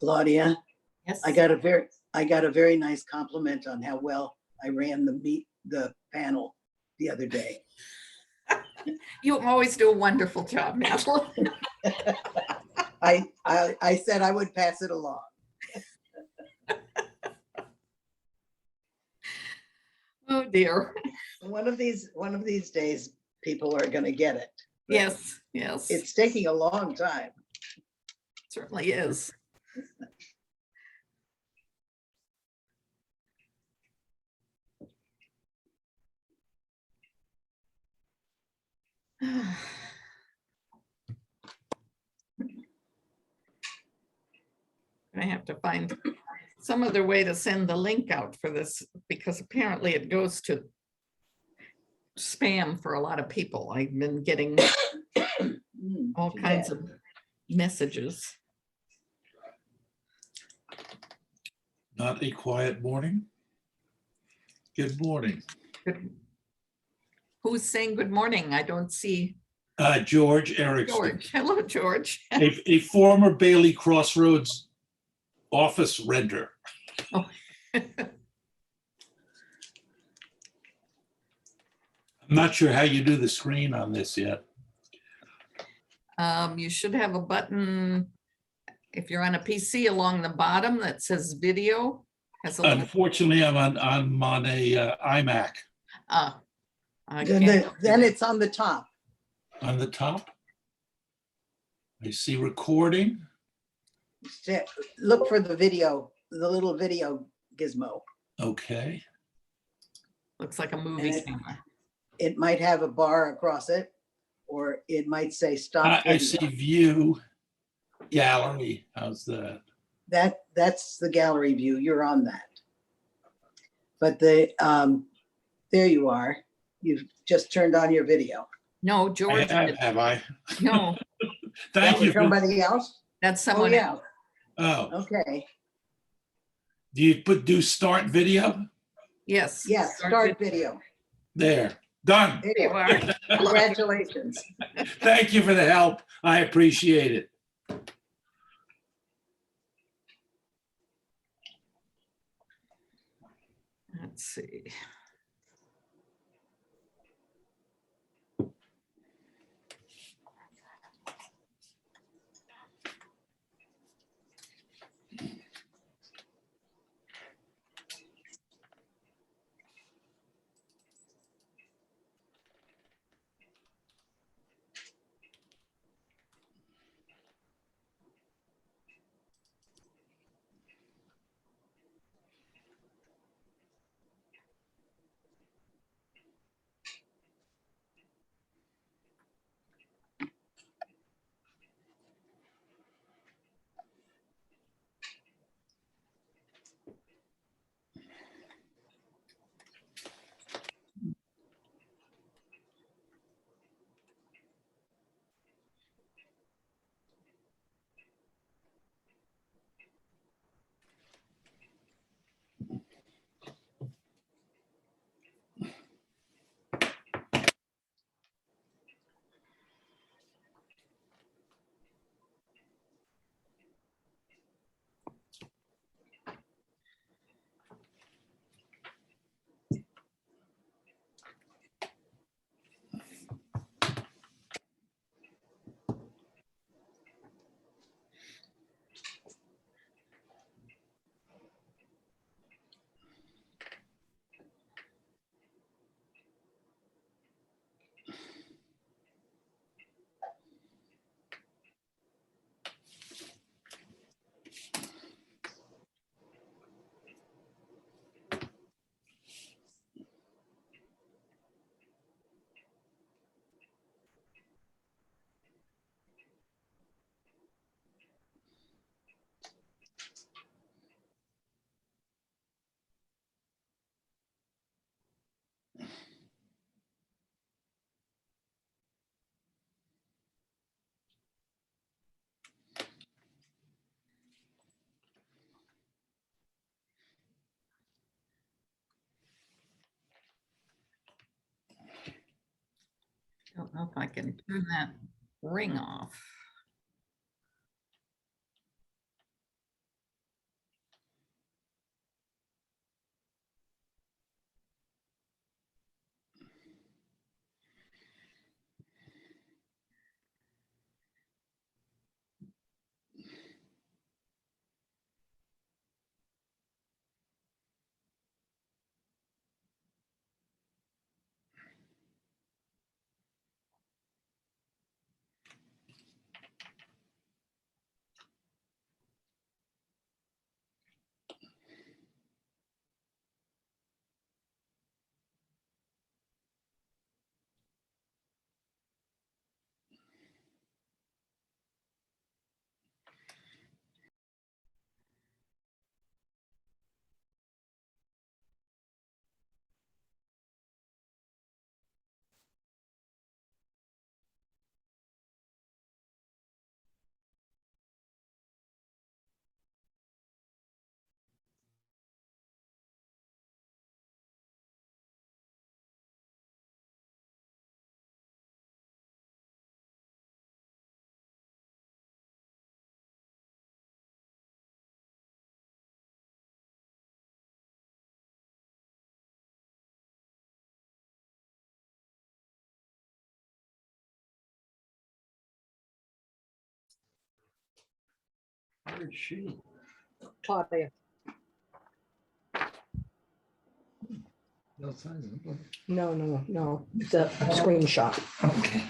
Claudia, Yes. I got a very nice compliment on how well I ran the panel the other day. You always do a wonderful job, Natalie. I said I would pass it along. Oh dear. One of these days, people are going to get it. Yes, yes. It's taking a long time. Certainly is. I have to find some other way to send the link out for this, because apparently it goes to spam for a lot of people. I've been getting all kinds of messages. Not a quiet morning. Good morning. Good. Who's saying good morning? I don't see George Erickson, George. Hello, George. a former Bailey Crossroads office renter. Oh. I'm not sure how you do the screen on this yet. You should have a button if you're on a PC along the bottom that says video. Has a little, Unfortunately, I'm on a iMac. I Then can't do that. it's on the top. On the top. I see recording. Look for the video, the little video gizmo. Okay. Looks like a movie And camera. it might have a bar across it, or it might say stop I video. see view gallery. How's that? That's the gallery view. You're on that. But there you are. You've just turned on your video. No, George. Have I? No, Thank you. Somebody else? that's Oh, someone yeah. else. Oh, Okay. do you do start video? Yes. Yeah, start video. There, done. There You you are. are. Congratulations. Thank you for the help. I appreciate it. Let's see. Don't know if I can turn that ring off. Where's she? Claudia. No signs of it. No. It's a screenshot. Okay.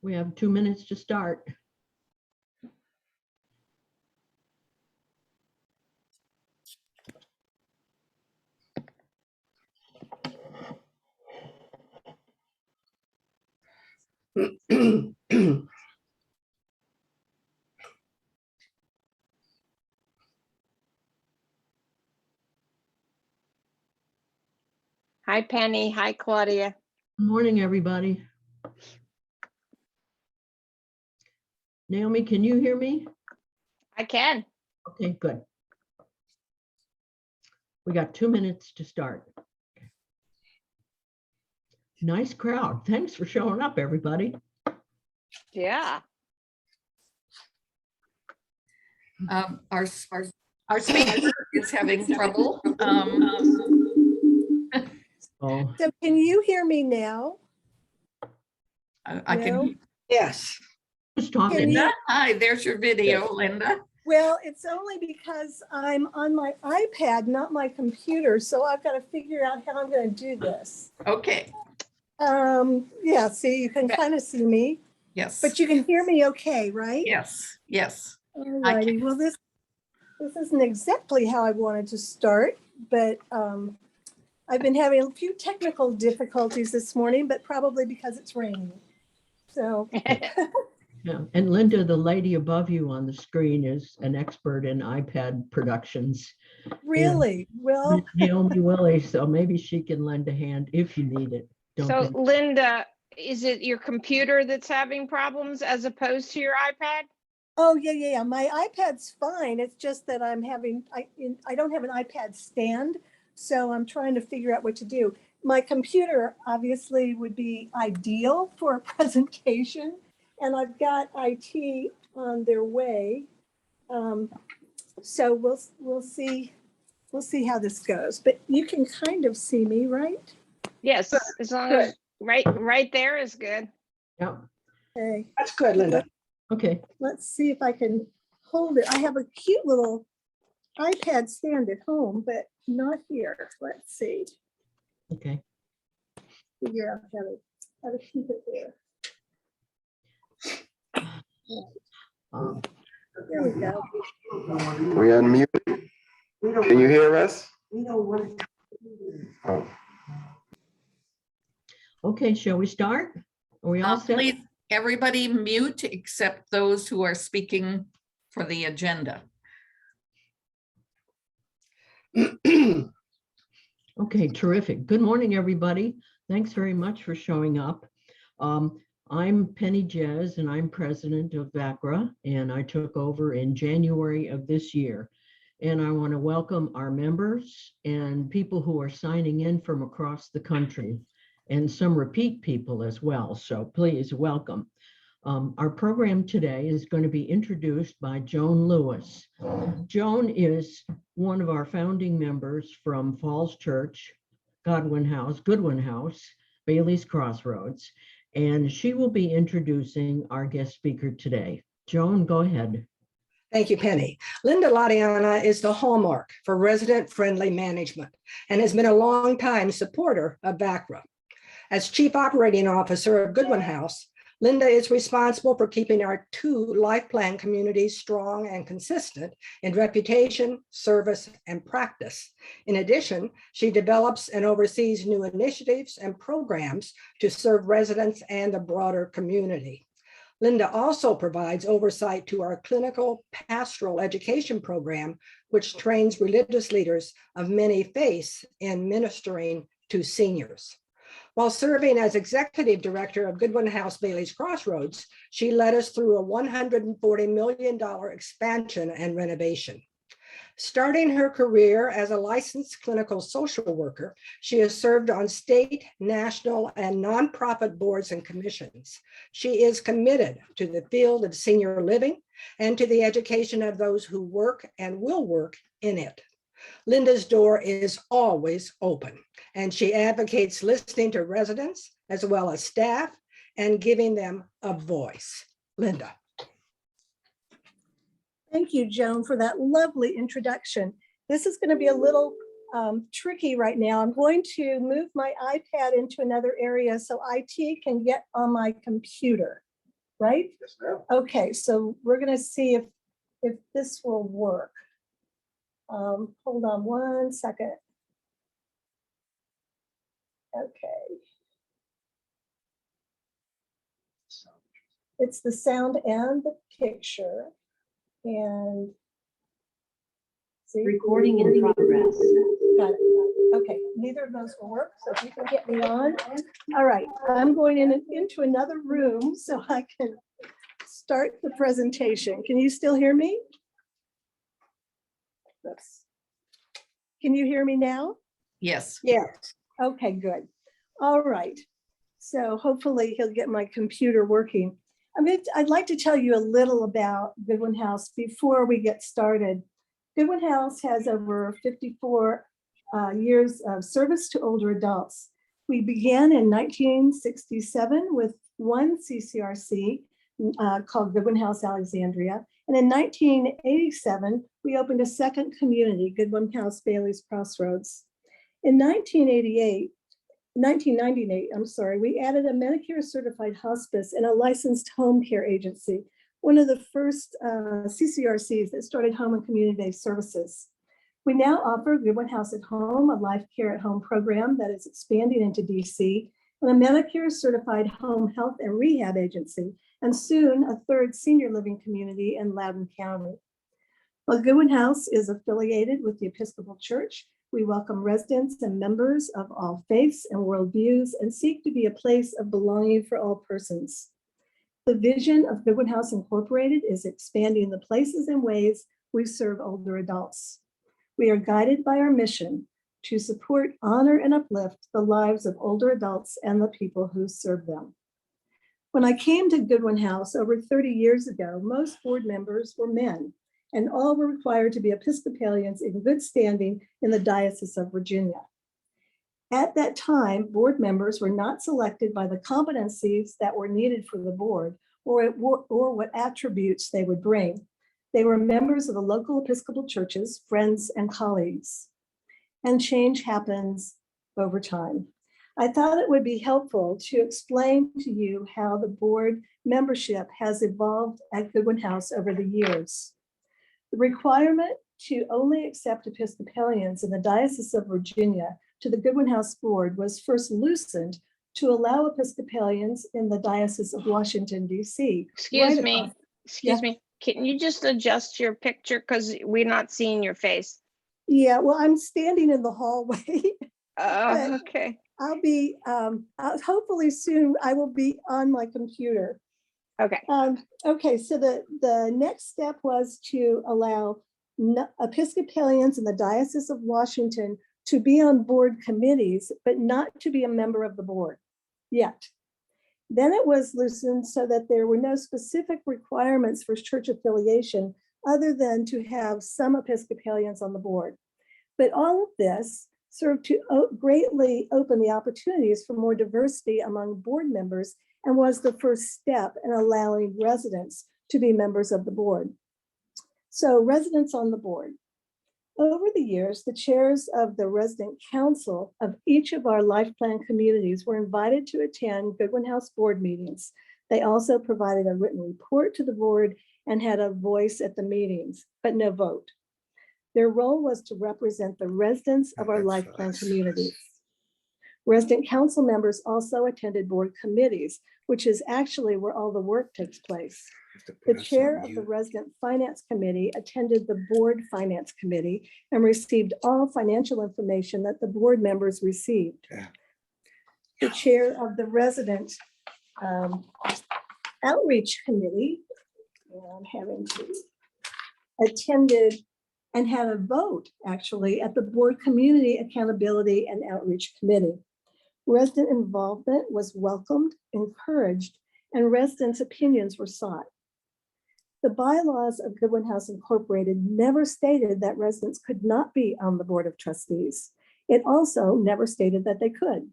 We have 2 minutes to start. Hi, Penny. Hi, Claudia. Morning, everybody. Naomi, can you hear me? I can. Okay, good. We got 2 minutes to start. Nice crowd. Thanks for showing up, everybody. Yeah. Our speaker is having trouble. Oh, So can you hear me now? I No? can, Yes. who's talking? Can you- Linda, hi, there's your video, Linda. Well, it's only because I'm on my iPad, not my computer, so I've got to figure out how I'm going to do this. Okay, Yeah, see, you can kind of see me, yes, but you can hear me okay, right? yes. All righty. Well, this isn't exactly how I wanted to start, but I've been having a few technical difficulties this morning, but probably because it's raining. So Yeah. And Linda, the lady above you on the screen, is an expert in iPad productions. really, well, Naomi Willie, so maybe she can lend a hand if you need it. Don't So think- Linda, is it your computer that's having problems as opposed to your iPad? oh, yeah. My iPad's fine. It's just that I don't have an iPad stand, so I'm trying to figure out what to do. My computer obviously would be ideal for a presentation, and I've got IT on their way. So we'll see how this goes. But you can kind of see me, right? Yes, as long as, right there is good. Yeah, Okay. That's good, Linda. okay. Let's see if I can hold it. I have a cute little iPad stand at home, but not here. Let's see. Okay. Figure out how to keep it there. Um, There we go. We unmuted. Can you hear us? Oh, Okay, shall we start? Are we all set? Please, everybody mute except those who are speaking for the agenda. Okay, terrific. Good morning, everybody. Thanks very much for showing up. I'm Penny Jez, and I'm president of VaCCRA, and I took over in January of this year. And I want to welcome our members and people who are signing in from across the country, and some repeat people as well. So please welcome. Our program today is going to be introduced by Joan Lewis. Joan is one of our founding members from Falls Church, Goodwin House, Bailey's Crossroads, and she will be introducing our guest speaker today. Joan, go ahead. Thank you, Penny. Linda Lateana is the hallmark for resident-friendly management and has been a longtime supporter of VaCCRA. As Chief Operating Officer of Goodwin House, Linda is responsible for keeping our 2 life plan communities strong and consistent in reputation, service, and practice. In addition, she develops and oversees new initiatives and programs to serve residents and the broader community. Linda also provides oversight to our clinical pastoral education program, which trains religious leaders of many faiths in ministering to seniors. While serving as executive director of Goodwin House Bailey's Crossroads, she led us through a $140 million expansion and renovation. Starting her career as a licensed clinical social worker, she has served on state, national, and nonprofit boards and commissions. She is committed to the field of senior living and to the education of those who work and will work in it. Linda's door is always open, and she advocates listening to residents as well as staff and giving them a voice. Linda. Thank you, Joan, for that lovely introduction. This is going to be a little tricky right now. I'm going to move my iPad into another area so IT can get on my computer, right? yes, ma'am. Okay, so we're going to see if this will work. Hold on one second. Okay. It's the sound and the picture. And see, Recording in progress. got it. Okay, neither of those will work, so if you can get me on. All right, I'm going into another room so I can start the presentation. Can you still hear me? Oops. Can you hear me now? Yes. Yes. Okay, good. All right. So hopefully he'll get my computer working. I'd like to tell you a little about Goodwin House before we get started. Goodwin House has over 54 years of service to older adults. We began in 1967 with one CCRC called Goodwin House Alexandria. And in 1987, we opened a second community, Goodwin House Bailey's Crossroads. In 1998, we added a Medicare certified hospice and a licensed home care agency, one of the first CCRCs that started home and community-based services. We now offer Goodwin House at Home, a life care at home program that is expanding into DC, and a Medicare certified home health and rehab agency, and soon a third senior living community in Loudoun County. While Goodwin House is affiliated with the Episcopal Church, we welcome residents and members of all faiths and worldviews and seek to be a place of belonging for all persons. The vision of Goodwin House Incorporated is expanding the places and ways we serve older adults. We are guided by our mission to support, honor, and uplift the lives of older adults and the people who serve them. When I came to Goodwin House over 30 years ago, most board members were men, and all were required to be Episcopalians in good standing in the Diocese of Virginia. At that time, board members were not selected by the competencies that were needed for the board or what attributes they would bring. They were members of the local Episcopal churches, friends, and colleagues. And change happens over time. I thought it would be helpful to explain to you how the board membership has evolved at Goodwin House over the years. The requirement to only accept Episcopalians in the Diocese of Virginia to the Goodwin House Board was first loosened to allow Episcopalians in the Diocese of Washington, D.C. Excuse me. Can you just adjust your picture because we're not seeing your face? Yeah, well, I'm standing in the hallway. Oh, okay. I'll be, hopefully soon I will be on my computer. Okay. Okay, so the next step was to allow Episcopalians in the Diocese of Washington to be on board committees, but not to be a member of the board yet. Then it was loosened so that there were no specific requirements for church affiliation other than to have some Episcopalians on the board. But all of this served to greatly open the opportunities for more diversity among board members and was the first step in allowing residents to be members of the board. So residents on the board. Over the years, the chairs of the resident council of each of our life plan communities were invited to attend Goodwin House board meetings. They also provided a written report to the board and had a voice at the meetings, but no vote. Their role was to represent the residents of our life plan communities. Resident council members also attended board committees, which is actually where all the work takes place. The chair of the resident finance committee attended the board finance committee and received all financial information that the board members received. The chair of the resident outreach committee, I'm having to, attended and had a vote actually at the board community accountability and outreach committee. Resident involvement was welcomed, encouraged, and residents' opinions were sought. The bylaws of Goodwin House Incorporated never stated that residents could not be on the board of trustees. It also never stated that they could.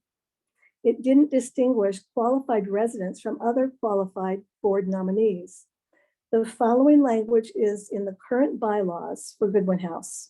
It didn't distinguish qualified residents from other qualified board nominees. The following language is in the current bylaws for Goodwin House.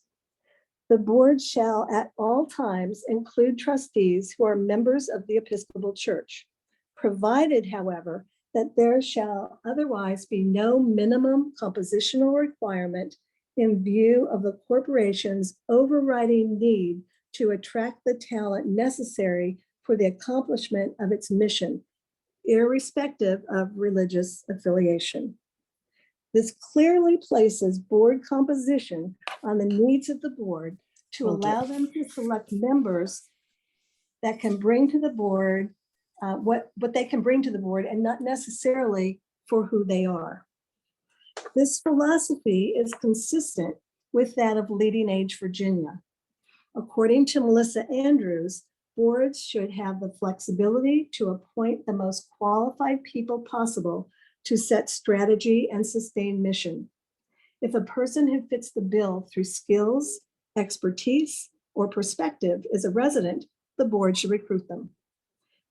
The board shall at all times include trustees who are members of the Episcopal Church, provided, however, that there shall otherwise be no minimum compositional requirement in view of the corporation's overriding need to attract the talent necessary for the accomplishment of its mission, irrespective of religious affiliation. This clearly places board composition on the needs of the board to allow them to select members that can bring to the board what they can bring to the board and not necessarily for who they are. This philosophy is consistent with that of Leading Age Virginia. According to Melissa Andrews, boards should have the flexibility to appoint the most qualified people possible to set strategy and sustain mission. If a person who fits the bill through skills, expertise, or perspective is a resident, the board should recruit them.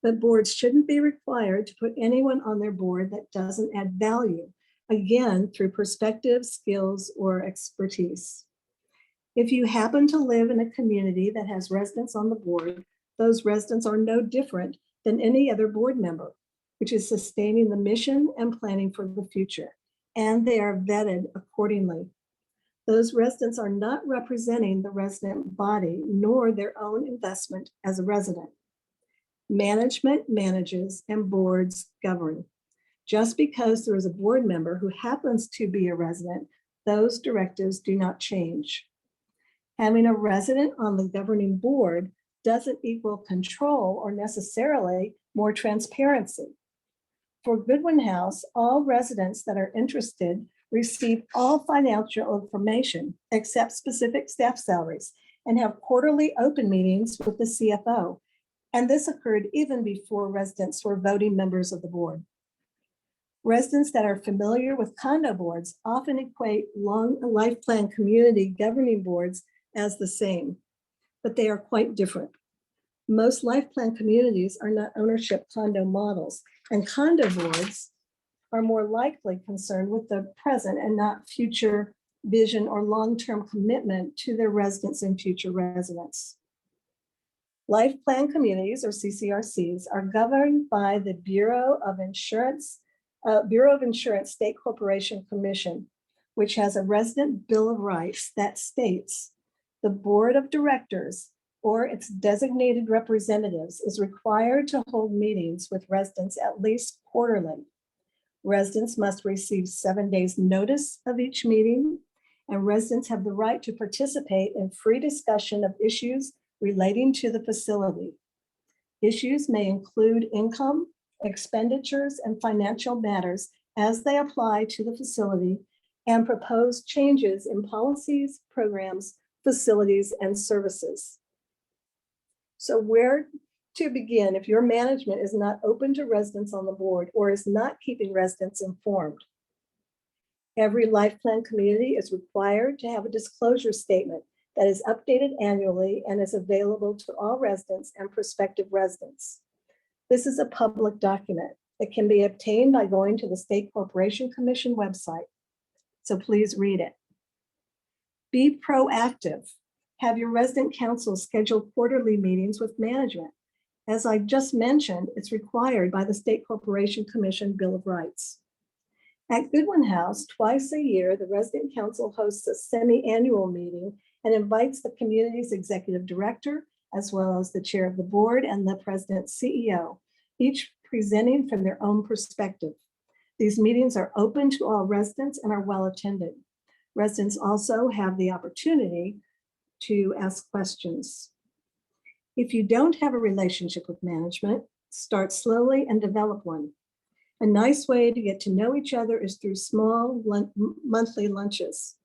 But boards shouldn't be required to put anyone on their board that doesn't add value, again, through perspective, skills, or expertise. If you happen to live in a community that has residents on the board, those residents are no different than any other board member, which is sustaining the mission and planning for the future, and they are vetted accordingly. Those residents are not representing the resident body nor their own investment as a resident. Management manages and boards govern. Just because there is a board member who happens to be a resident, those directives do not change. Having a resident on the governing board doesn't equal control or necessarily more transparency. For Goodwin House, all residents that are interested receive all financial information except specific staff salaries and have quarterly open meetings with the CFO. And this occurred even before residents were voting members of the board. Residents that are familiar with condo boards often equate long life plan community governing boards as the same, but they are quite different. Most life plan communities are not ownership condo models, and condo boards are more likely concerned with the present and not future vision or long-term commitment to their residents and future residents. Life plan communities, or CCRCs, are governed by the Bureau of Insurance State Corporation Commission, which has a resident Bill of Rights that states the board of directors or its designated representatives is required to hold meetings with residents at least quarterly. Residents must receive 7 days notice of each meeting, and residents have the right to participate in free discussion of issues relating to the facility. Issues may include income, expenditures, and financial matters as they apply to the facility, and proposed changes in policies, programs, facilities, and services. So where to begin if your management is not open to residents on the board or is not keeping residents informed? Every life plan community is required to have a disclosure statement that is updated annually and is available to all residents and prospective residents. This is a public document that can be obtained by going to the State Corporation Commission website. So please read it. Be proactive. Have your resident council schedule quarterly meetings with management. As I just mentioned, it's required by the State Corporation Commission Bill of Rights. At Goodwin House, twice a year, the resident council hosts a semi-annual meeting and invites the community's executive director, as well as the chair of the board and the president CEO, each presenting from their own perspective. These meetings are open to all residents and are well attended. Residents also have the opportunity to ask questions. If you don't have a relationship with management, start slowly and develop one. A nice way to get to know each other is through small monthly lunches.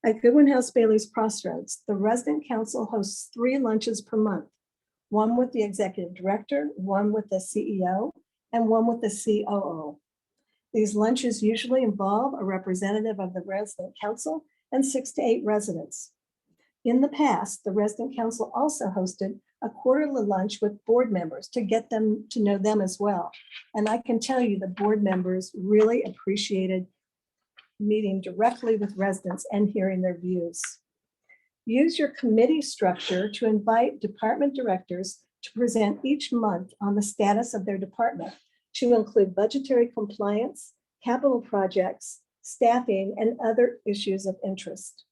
At Goodwin House Bailey's Crossroads, the resident council hosts 3 lunches per month, one with the executive director, one with the CEO, and one with the COO. These lunches usually involve a representative of the resident council and 6 to 8 residents. In the past, the resident council also hosted a quarterly lunch with board members to get them to know them as well. And I can tell you the board members really appreciated meeting directly with residents and hearing their views. Use your committee structure to invite department directors to present each month on the status of their department, to include budgetary compliance, capital projects, staffing, and other issues of interest.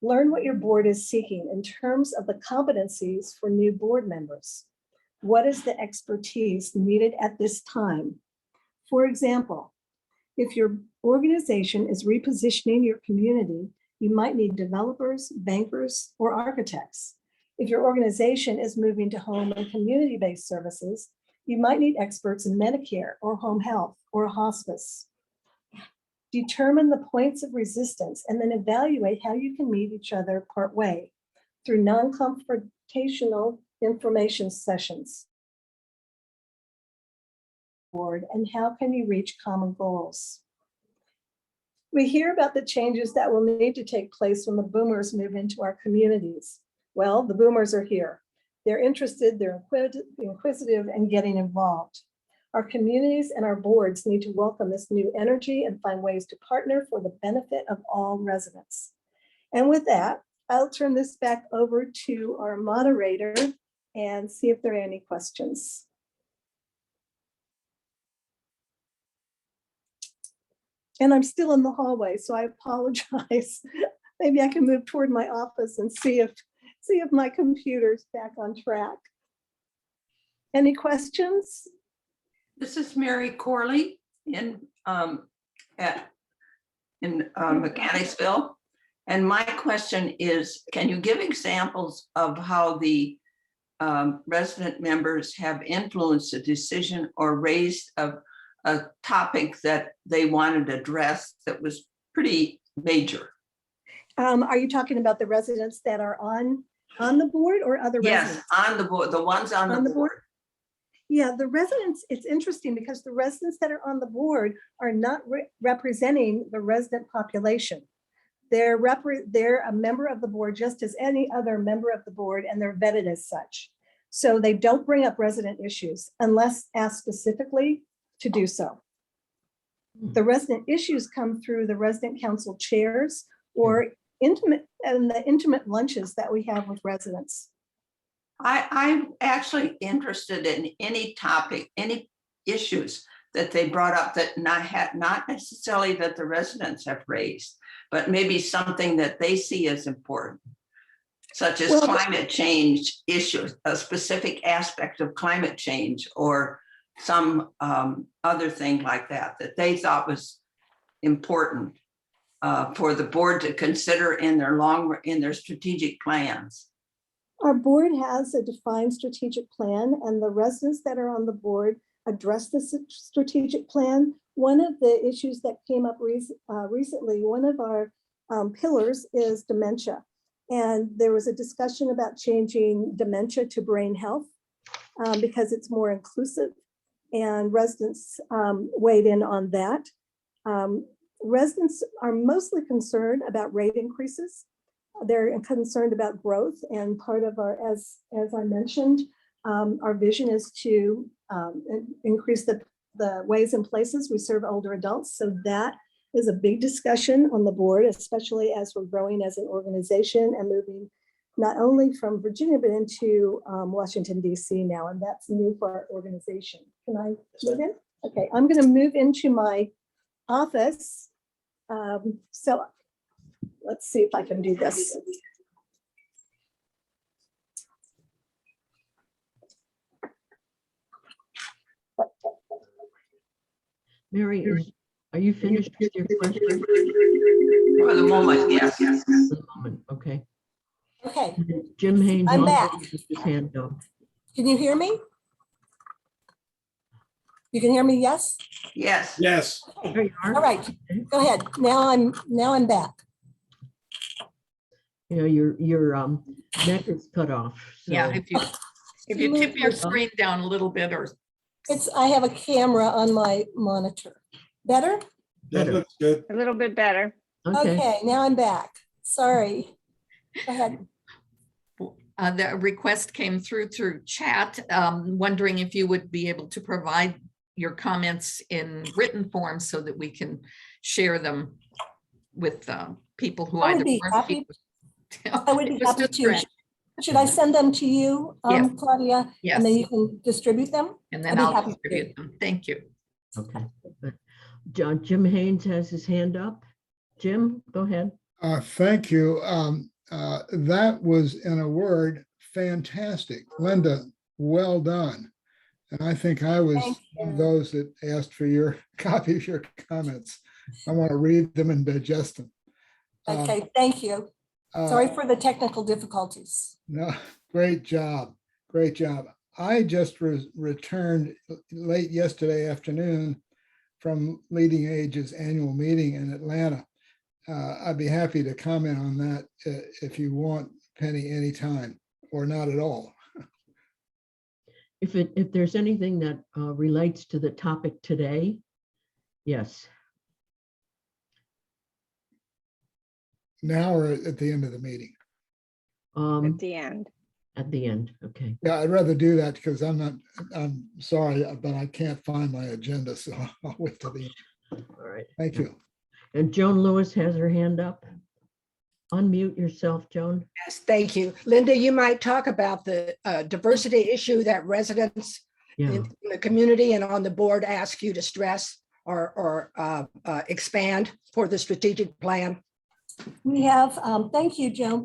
Learn what your board is seeking in terms of the competencies for new board members. What is the expertise needed at this time? For example, if your organization is repositioning your community, you might need developers, bankers, or architects. If your organization is moving to home and community-based services, you might need experts in Medicare or home health or hospice. Determine the points of resistance and then evaluate how you can meet each other partway through non-confrontational information sessions. And how can you reach common goals? We hear about the changes that will need to take place when the boomers move into our communities. Well, the boomers are here. They're interested, they're inquisitive, and getting involved. Our communities and our boards need to welcome this new energy and find ways to partner for the benefit of all residents. And with that, I'll turn this back over to our moderator and see if there are any questions. And I'm still in the hallway, so I apologize. Maybe I can move toward my office and see if my computer's back on track. Any questions? This is Mary Corley in Mechanicsville. And my question is, can you give examples of how the resident members have influenced a decision or raised a topic that they wanted addressed that was pretty major? Are you talking about the residents that are on the board or other residents? Yes, on the board, the ones on the board. Yeah, the residents, it's interesting because the residents that are on the board are not representing the resident population. They're a member of the board just as any other member of the board, and they're vetted as such. So they don't bring up resident issues unless asked specifically to do so. The resident issues come through the resident council chairs or the intimate lunches that we have with residents. I'm actually interested in any topic, any issues that they brought up that not necessarily that the residents have raised, but maybe something that they see as important, such as climate change issues, a specific aspect of climate change, or some other thing like that, that they thought was important for the board to consider in their strategic plans. Our board has a defined strategic plan, and the residents that are on the board address the strategic plan. One of the issues that came up recently, one of our pillars is dementia. And there was a discussion about changing dementia to brain health because it's more inclusive, and residents weighed in on that. Residents are mostly concerned about rate increases. They're concerned about growth, and part of our, as I mentioned, our vision is to increase the ways and places we serve older adults. So that is a big discussion on the board, especially as we're growing as an organization and moving not only from Virginia, but into Washington, D.C. now, and that's new for our organization. Can I move in? Okay, I'm going to move into my office. So let's see if I can do this. Mary, are you finished with your question? For the moment, yes. For the moment, okay. Okay, Jim Haynes I'm also back. has his hand up. can you hear me? You can hear me, yes? Yes. Yes. There you are. All right, go ahead. Now I'm back. You know, your neck is cut off. Yeah, so- if you tip your screen down a little bit, or I have a camera on my monitor. Better? That looks good. A little bit better. Okay, Okay, now I'm back. Sorry. Go ahead. the request came through chat, wondering if you would be able to provide your comments in written form so that we can share them with people who I would either be weren't happy- here. I would be It was happy just to. great. Should I send them to you, Yes. Claudia? Yes. And then you can distribute them? And I'd then be I'll happy to. distribute them. Thank you. okay. Good. Jim Haynes has his hand up. Jim, go ahead. Thank you. That was, in a word, fantastic. Linda, well done. And I think I was Thank one of you. those that asked for your copy of your comments. I want to read them and digest them. Okay, thank you. Sorry for the technical difficulties. No, great job. Great job. I just returned late yesterday afternoon from Leading Age's annual meeting in Atlanta. I'd be happy to comment on that if you want, Penny, anytime, or not at all. If there's anything that relates to the topic today, yes. Now or at the end of the meeting? At the end. At the end, okay. Yeah, I'd rather do that because I'm sorry, but I can't find my agenda, so I'll wait till the end. All right. Thank you. And Joan Lewis has her hand up. Unmute yourself, Joan. Yes, thank you. Linda, you might talk about the diversity issue that residents Yeah. in the community and on the board ask you to stress or expand for the strategic plan. We have, thank you, Joan.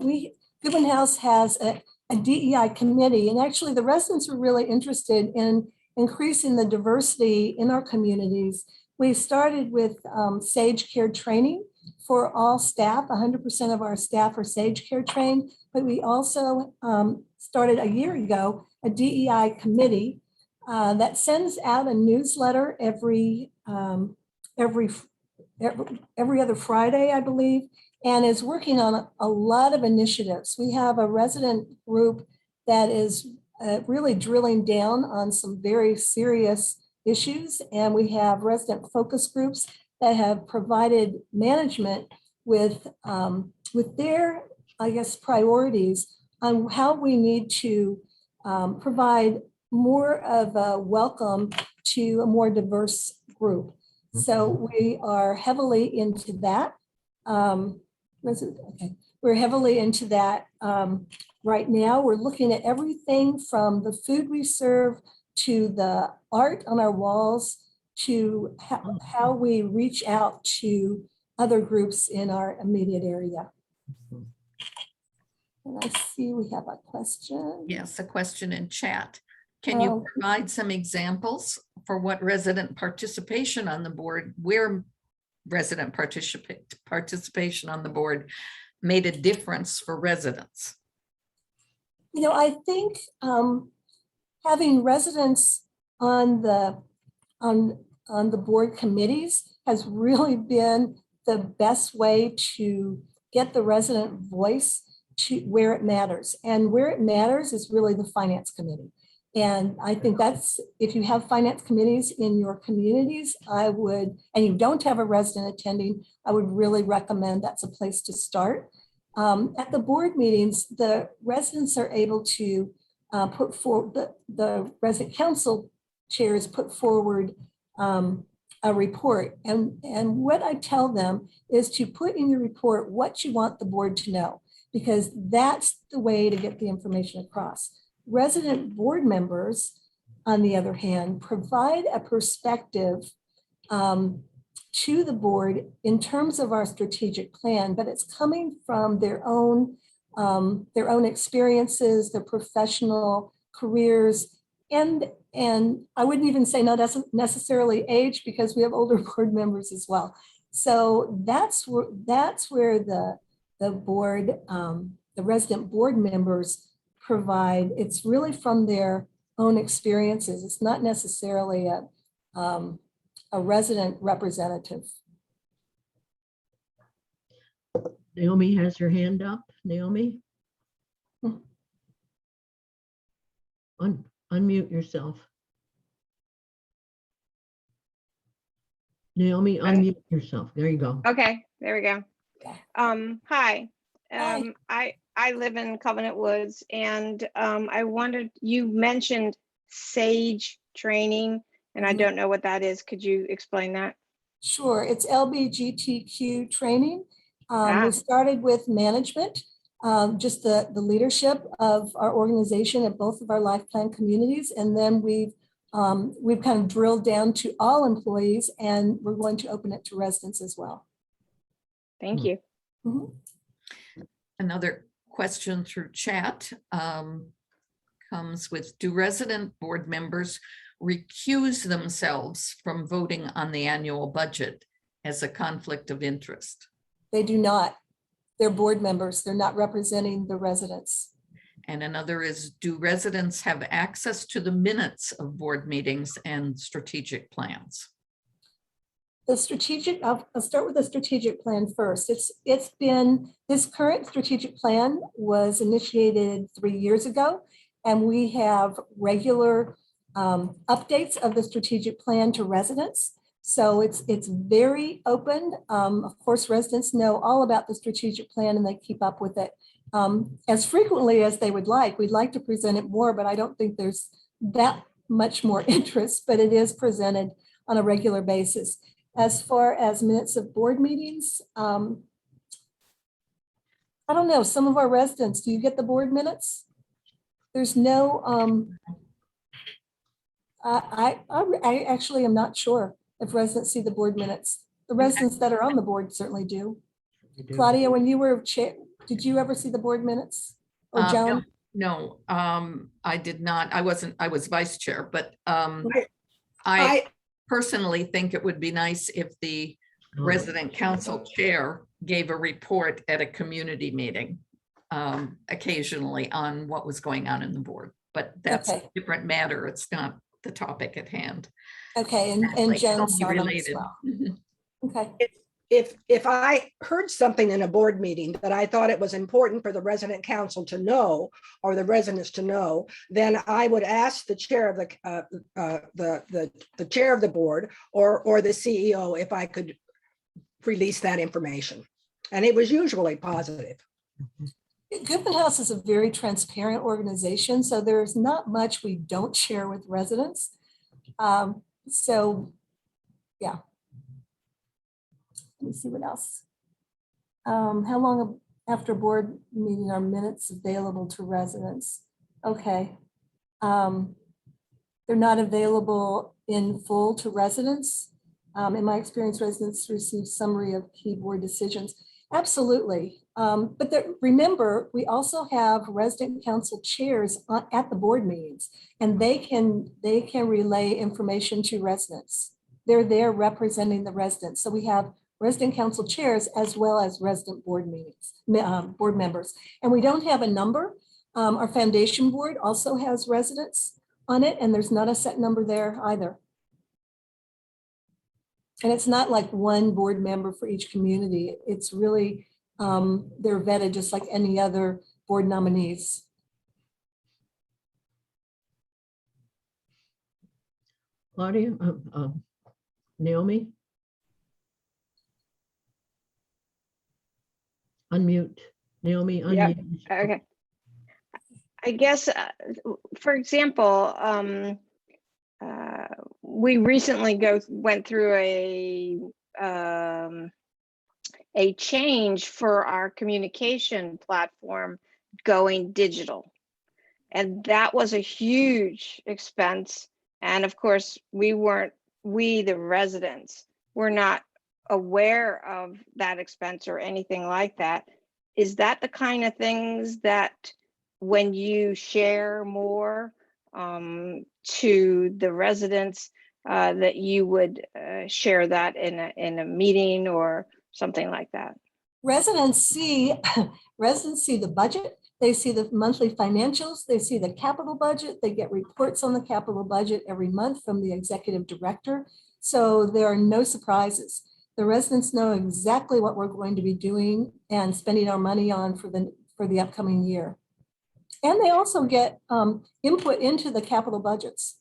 Goodwin House has a DEI committee, and actually the residents were really interested in increasing the diversity in our communities. We started with Sage Care training for all staff. 100% of our staff are Sage Care trained, but we also started a year ago a DEI committee that sends out a newsletter every other Friday, I believe, and is working on a lot of initiatives. We have a resident group that is really drilling down on some very serious issues. And we have resident focus groups that have provided management with their, I guess, priorities on how we need to provide more of a welcome to a more diverse group. So we are heavily into that. Okay. We're heavily into that right now. We're looking at everything from the food we serve to the art on our walls to how we reach out to other groups in our immediate area. And I see we have a question. Yes, a question in chat. Can you provide some examples for what resident participation on the board, where resident participation on the board made a difference for residents? You know, I think having residents on the board committees has really been the best way to get the resident voice to where it matters. And where it matters is really the finance committee. And I think that's, if you have finance committees in your communities, and you don't have a resident attending, I would really recommend that's a place to start. At the board meetings, the residents are able to put forward, the resident council chairs put forward a report. And what I tell them is to put in your report what you want the board to know, because that's the way to get the information across. Resident board members, on the other hand, provide a perspective to the board in terms of our strategic plan, but it's coming from their own experiences, their professional careers, and I wouldn't even say not necessarily age, because we have older board members as well. So that's where the board, the resident board members provide. It's really from their own experiences. It's not necessarily a resident representative. Naomi has her hand up. Naomi? Unmute yourself. Naomi, unmute yourself. There you go. Okay, there we go. Hi. Hi. I live in Covenant Woods, and I wondered, you mentioned SAGE training, and I don't know what that is. Could you explain that? Sure, it's LBGTQ training. We started with management, just the leadership of our organization at both of our life plan communities, and then we've kind of drilled down to all employees, and we're going to open it to residents as well. Thank you. Another question through chat comes with, do resident board members recuse themselves from voting on the annual budget as a conflict of interest? They do not. They're board members. They're not representing the residents. And another is, do residents have access to the minutes of board meetings and strategic plans? The strategic, I'll start with the strategic plan first. It's been, this current strategic plan was initiated 3 years ago, and we have regular updates of the strategic plan to residents. So it's very open. Of course, residents know all about the strategic plan and they keep up with it as frequently as they would like. We'd like to present it more, but I don't think there's that much more interest, but it is presented on a regular basis. As far as minutes of board meetings, I don't know, some of our residents, do you get the board minutes? There's no, I actually am not sure if residents see the board minutes. The residents that are on the board certainly do. Claudia, when you were chair, did you ever see the board minutes? Or John? No, I did not. I was vice chair, but I I personally think it would be nice if the resident council chair gave a report at a community meeting occasionally on what was going on in the board, but that's a different matter. It's not the topic at hand. Okay, and Like, Jen totally saw them as related. well. Mhm. Okay. if I heard something in a board meeting that I thought it was important for the resident council to know, or the residents to know, then I would ask the chair of the chair of the board or the CEO if I could release that information. And it was usually positive. Goodman House is a very transparent organization, so there's not much we don't share with residents. So, yeah. Let me see what else. How long after board meeting are minutes available to residents? Okay. They're not available in full to residents. In my experience, residents receive summary of key board decisions. Absolutely. But remember, we also have resident council chairs at the board meetings, and they can relay information to residents. They're there representing the residents. So we have resident council chairs as well as resident board meetings, board members. And we don't have a number. Our foundation board also has residents on it, and there's not a set number there either. And it's not like one board member for each community. It's really, they're vetted just like any other board nominees. Claudia, Naomi? Unmute. Naomi, Yeah, unmute. okay. I guess, for example, we recently went through a change for our communication platform going digital. And that was a huge expense. And of course, we, the residents, were not aware of that expense or anything like that. Is that the kind of things that when you share more to the residents, that you would share that in a meeting or something like that? Residents see the budget. They see the monthly financials. They see the capital budget. They get reports on the capital budget every month from the executive director. So there are no surprises. The residents know exactly what we're going to be doing and spending our money on for the upcoming year. And they also get input into the capital budgets.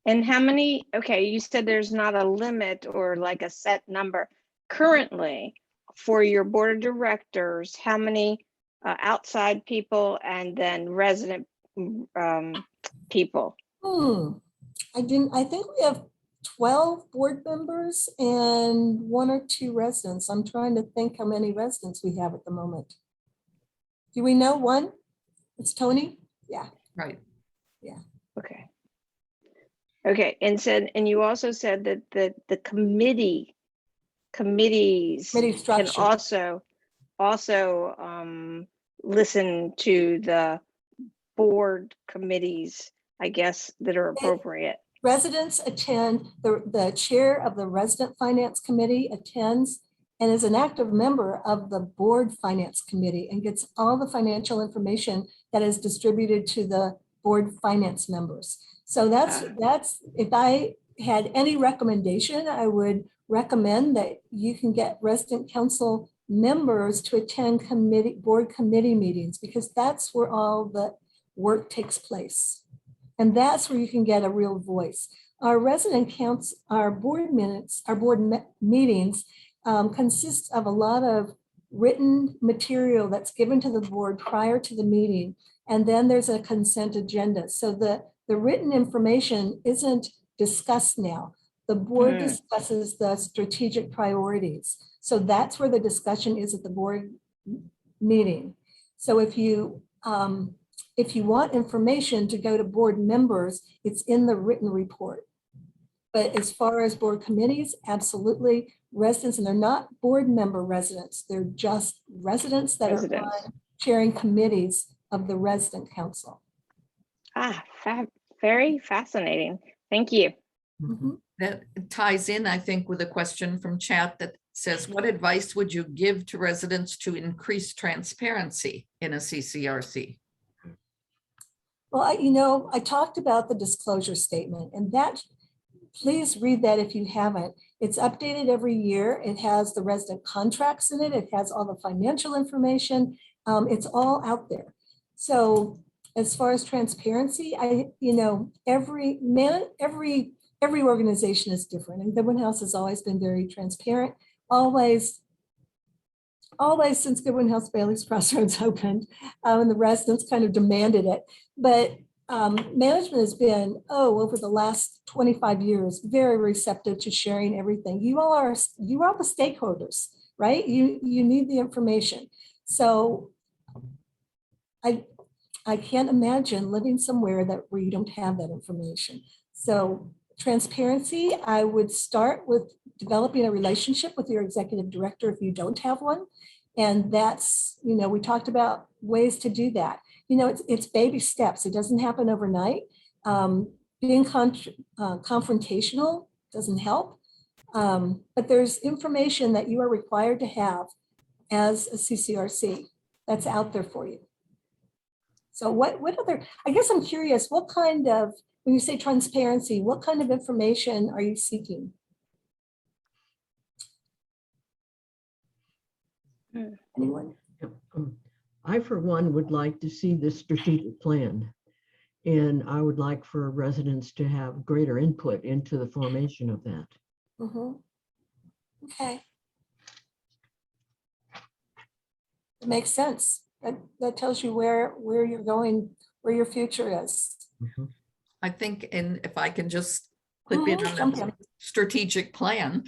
And how many, okay, you said there's not a limit or like a set number. Currently, for your board of directors, how many outside people and then resident people? I think we have 12 board members and 1 or 2 residents. I'm trying to think how many residents we have at the moment. Do we know one? It's Tony? Yeah. Right. Yeah. Okay. Okay, and you also said that the committees can structure. also listen to the board committees, I guess, that are appropriate. Residents attend, the chair of the resident finance committee attends and is an active member of the board finance committee and gets all the financial information that is distributed to the board finance members. So that's if I had any recommendation, I would recommend that you can get resident council members to attend board committee meetings, because that's where all the work takes place. And that's where you can get a real voice. Our resident counts, our board minutes, our board meetings consist of a lot of written material that's given to the board prior to the meeting. And then there's a consent agenda. So the written information isn't discussed now. The board discusses the strategic priorities. So that's where the discussion is at the board meeting. So if you want information to go to board members, it's in the written report. But as far as board committees, absolutely residents, and they're not board member residents. They're just residents that are on chairing committees of the resident council. Very fascinating. Thank you. That ties in, I think, with a question from chat that says, what advice would you give to residents to increase transparency in a CCRC? Well, I talked about the disclosure statement, and that, please read that if you haven't. It's updated every year. It has the resident contracts in it. It has all the financial information. It's all out there. So as far as transparency, every organization is different. And Goodwin House has always been very transparent, always since Goodwin House Bailey's Crossroads opened, and the residents kind of demanded it. But management has been, over the last 25 years, very receptive to sharing everything. You all are the stakeholders, right? You need the information. So I can't imagine living somewhere where you don't have that information. So transparency, I would start with developing a relationship with your executive director if you don't have one. And that's, we talked about ways to do that. It's baby steps. It doesn't happen overnight. Being confrontational doesn't help. But there's information that you are required to have as a CCRC that's out there for you. So what other, I guess I'm curious, what kind of, when you say transparency, what kind of information are you seeking? Anyone? I, for one, would like to see the strategic plan. And I would like for residents to have greater input into the formation of that. Okay. It makes sense. That tells you where you're going, where your future is. I think, and if I can just clip in on the strategic plan,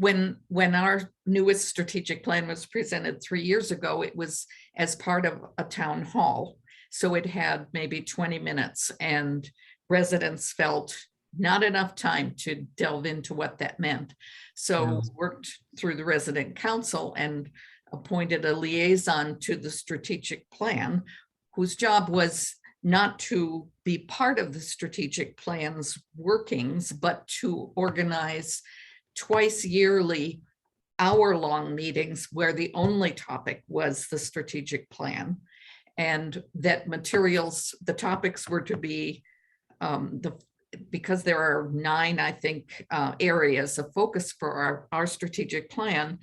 when our newest strategic plan was presented 3 years ago, it was as part of a town hall. So it had maybe 20 minutes and residents felt not enough time to delve into what that meant. So worked through the resident council and appointed a liaison to the strategic plan, whose job was not to be part of the strategic plan's workings, but to organize twice yearly hour-long meetings where the only topic was the strategic plan, and that materials, the topics were to be because there are 9, I think, areas of focus for our strategic plan,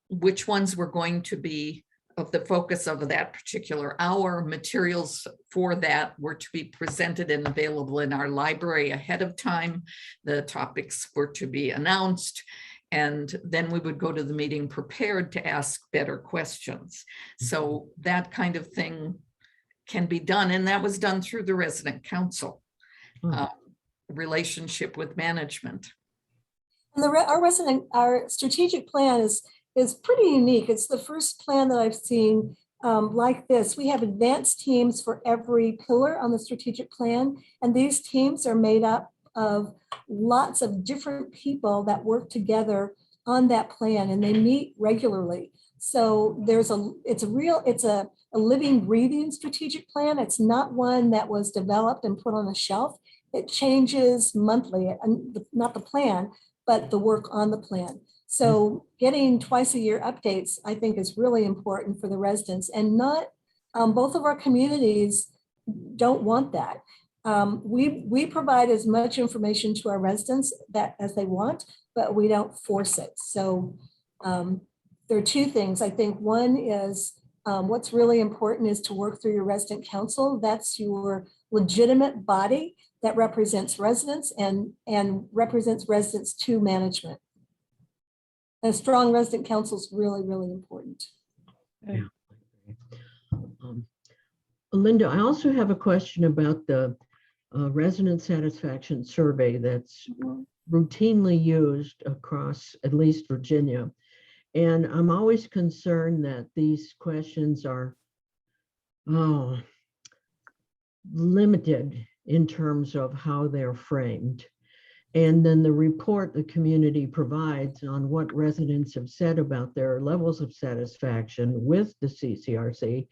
which ones were going to be of the focus of that particular hour. Materials for that were to be presented and available in our library ahead of time. The topics were to be announced, and then we would go to the meeting prepared to ask better questions. So that kind of thing can be done, and that was done through the resident council relationship with management. And our strategic plan is pretty unique. It's the first plan that I've seen like this. We have advanced teams for every pillar on the strategic plan, and these teams are made up of lots of different people that work together on that plan, and they meet regularly. So it's a living, breathing strategic plan. It's not one that was developed and put on a shelf. It changes monthly, and not the plan, but the work on the plan. So getting twice a year updates, I think, is really important for the residents, and not both of our communities don't want that. We provide as much information to our residents as they want, but we don't force it. So there are two things. I think one is what's really important is to work through your resident council. That's your legitimate body that represents residents and represents residents to management. A strong resident council is really, really important. Yeah. Linda, I also have a question about the resident satisfaction survey that's routinely used across at least Virginia. And I'm always concerned that these questions are limited in terms of how they're framed. And then the report the community provides on what residents have said about their levels of satisfaction with the CCRC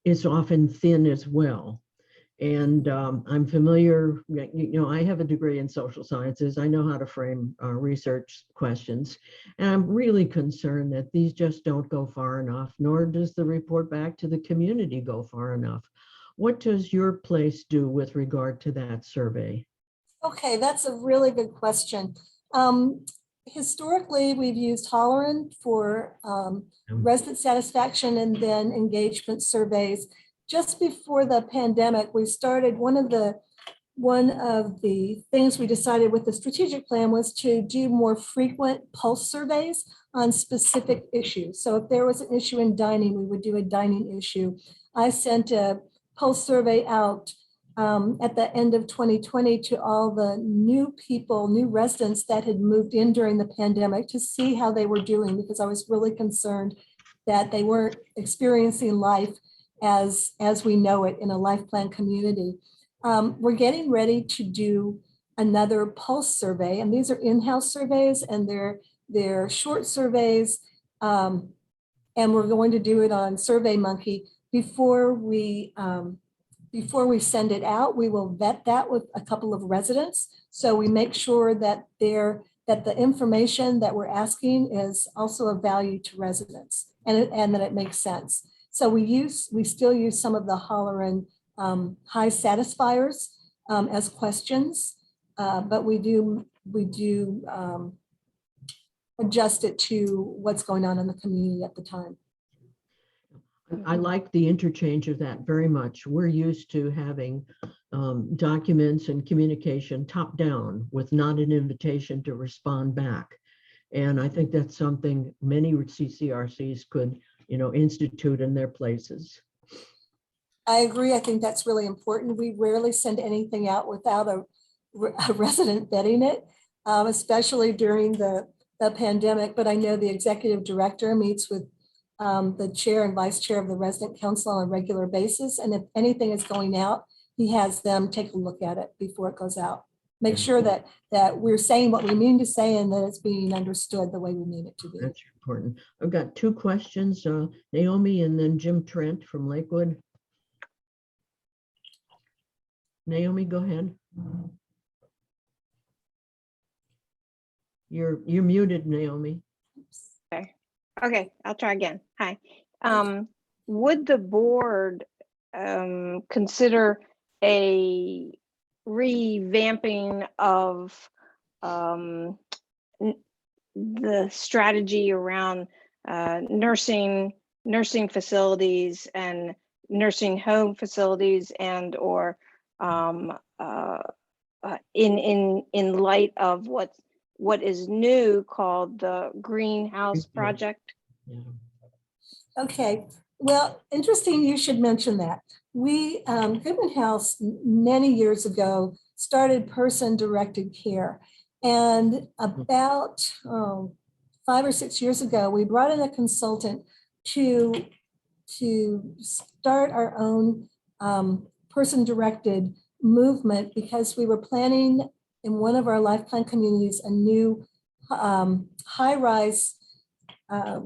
is often thin as well. And I'm familiar, I have a degree in social sciences. I know how to frame research questions. And I'm really concerned that these just don't go far enough, nor does the report back to the community go far enough. What does your place do with regard to that survey? Okay, that's a really good question. Historically, we've used Holleran for resident satisfaction and then engagement surveys. Just before the pandemic, we started one of the things we decided with the strategic plan was to do more frequent pulse surveys on specific issues. So if there was an issue in dining, we would do a dining issue. I sent a pulse survey out at the end of 2020 to all the new people, new residents that had moved in during the pandemic to see how they were doing, because I was really concerned that they weren't experiencing life as we know it in a life plan community. We're getting ready to do another pulse survey, and these are in-house surveys, and they're short surveys, and we're going to do it on SurveyMonkey. Before we send it out, we will vet that with a couple of residents, so we make sure that the information that we're asking is also of value to residents, and that it makes sense. So we still use some of the Holleran high satisfiers as questions, but we do adjust it to what's going on in the community at the time. I like the interchange of that very much. We're used to having documents and communication top down with not an invitation to respond back. And I think that's something many CCRCs could, institute in their places. I agree. I think that's really important. We rarely send anything out without a resident vetting it, especially during the pandemic. But I know the executive director meets with the chair and vice chair of the resident council on a regular basis. And if anything is going out, he has them take a look at it before it goes out. Make sure that we're saying what we mean to say and that it's being understood the way we mean it to be. That's important. I've got two questions, Naomi and then Jim Trent from Lakewood. Naomi, go ahead. You're muted, Naomi. Okay, I'll try again. Hi. Would the board consider a revamping of the strategy around nursing facilities and nursing home facilities, and or in light of what is new called the greenhouse project? Yeah. Okay, well, interesting you should mention that. We, Goodman House, many years ago, started person-directed care. And about 5 or 6 years ago, we brought in a consultant to start our own person-directed movement, because we were planning in one of our life plan communities a new high-rise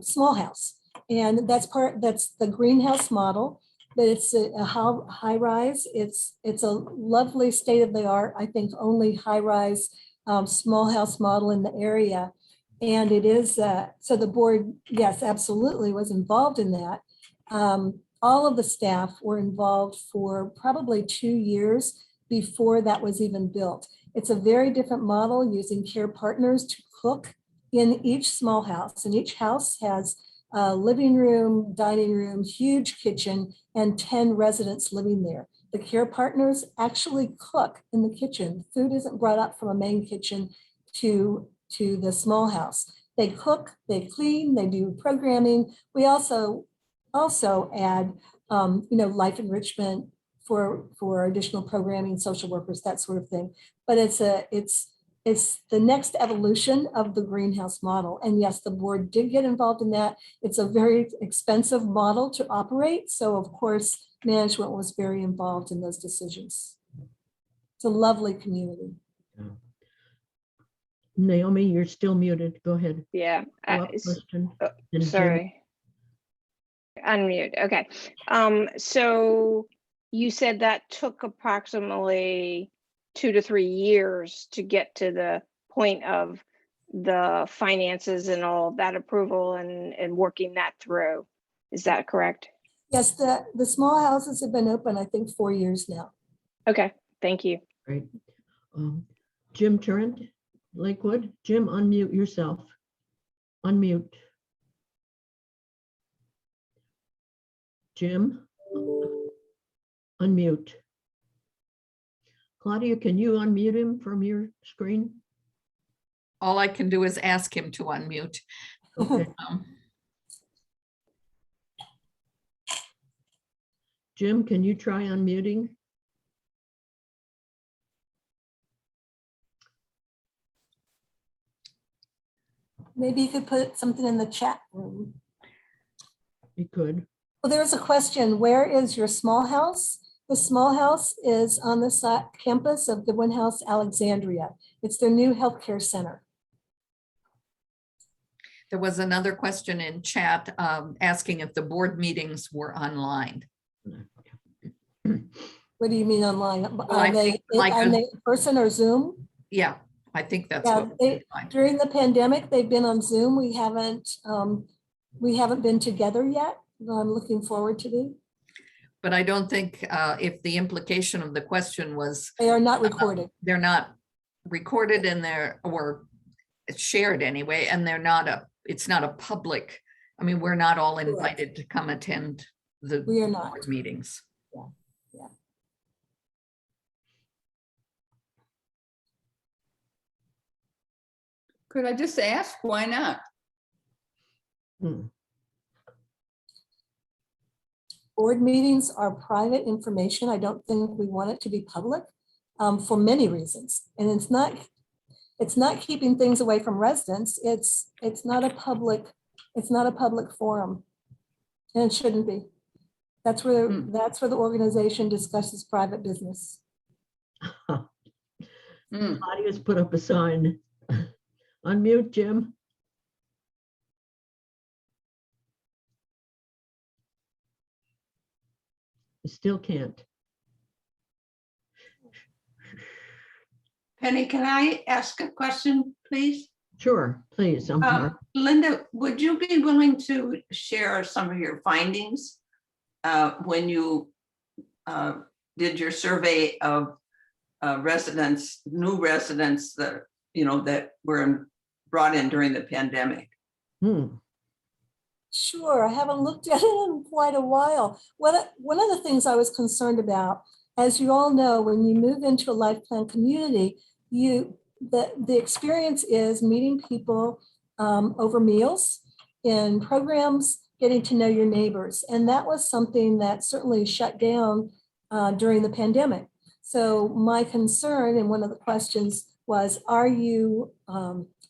small house. And that's the greenhouse model, but it's a high-rise. It's a lovely state-of-the-art, I think, only high-rise small house model in the area. And it is, so the board, yes, absolutely was involved in that. All of the staff were involved for probably 2 years before that was even built. It's a very different model, using care partners to cook in each small house. And each house has a living room, dining room, huge kitchen, and 10 residents living there. The care partners actually cook in the kitchen. Food isn't brought up from a main kitchen to the small house. They cook, they clean, they do programming. We also add, life enrichment for additional programming, social workers, that sort of thing. But it's the next evolution of the greenhouse model. And yes, the board did get involved in that. It's a very expensive model to operate. So of course, management was very involved in those decisions. It's a lovely community. Yeah. Naomi, you're still muted. Go ahead. Yeah. Question. And Sorry. Unmute. Okay. So you said that took approximately 2 to 3 years to get to the point of the finances and all of that approval and working that through. Is that correct? Yes, the small houses have been open, I think, 4 years now. Okay, thank you. Great. Jim Turrent, Lakewood. Jim, unmute yourself. Unmute. Jim, unmute. Claudia, can you unmute him from your screen? All I can do is ask him to unmute. Okay. Jim, can you try unmuting? Maybe you could put something in the chat room. You could. Well, there's a question. Where is your small house? The small house is on the campus of Goodwin House, Alexandria. It's their new healthcare center. There was another question in chat asking if the board meetings were online. What do you mean online? I Are they think like are a- they in person or Zoom? Yeah, I think that's Yeah, what. during the pandemic, they've been on Zoom. We haven't been together yet. I'm looking forward to it. But I don't think if the implication of the question was They are not recorded. they're not recorded and or it's shared anyway, and it's not a public, I mean, we're not all invited to come attend the We are not. board meetings. Yeah. Could I just ask, why not? Board meetings are private information. I don't think we want it to be public for many reasons. And it's not keeping things away from residents. It's not a public forum. And it shouldn't be. That's where the organization discusses private business. Claudia's put up a sign. Unmute, Jim. You still can't. Penny, can I ask a question, please? Sure, please. I'm here. Linda, would you be willing to share some of your findings when you did your survey of residents, new residents that were brought in during the pandemic? Sure, I haven't looked at it in quite a while. One of the things I was concerned about, as you all know, when you move into a life plan community, the experience is meeting people over meals, in programs, getting to know your neighbors. And that was something that certainly shut down during the pandemic. So my concern, and one of the questions was, are you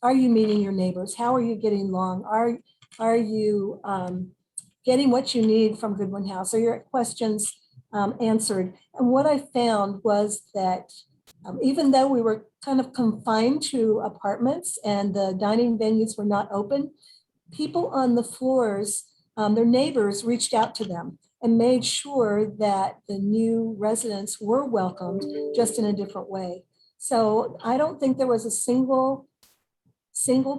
meeting your neighbors? How are you getting along? Are you getting what you need from Goodwin House? Are your questions answered? And what I found was that even though we were kind of confined to apartments and the dining venues were not open, people on the floors, their neighbors reached out to them and made sure that the new residents were welcomed, just in a different way. So I don't think there was a single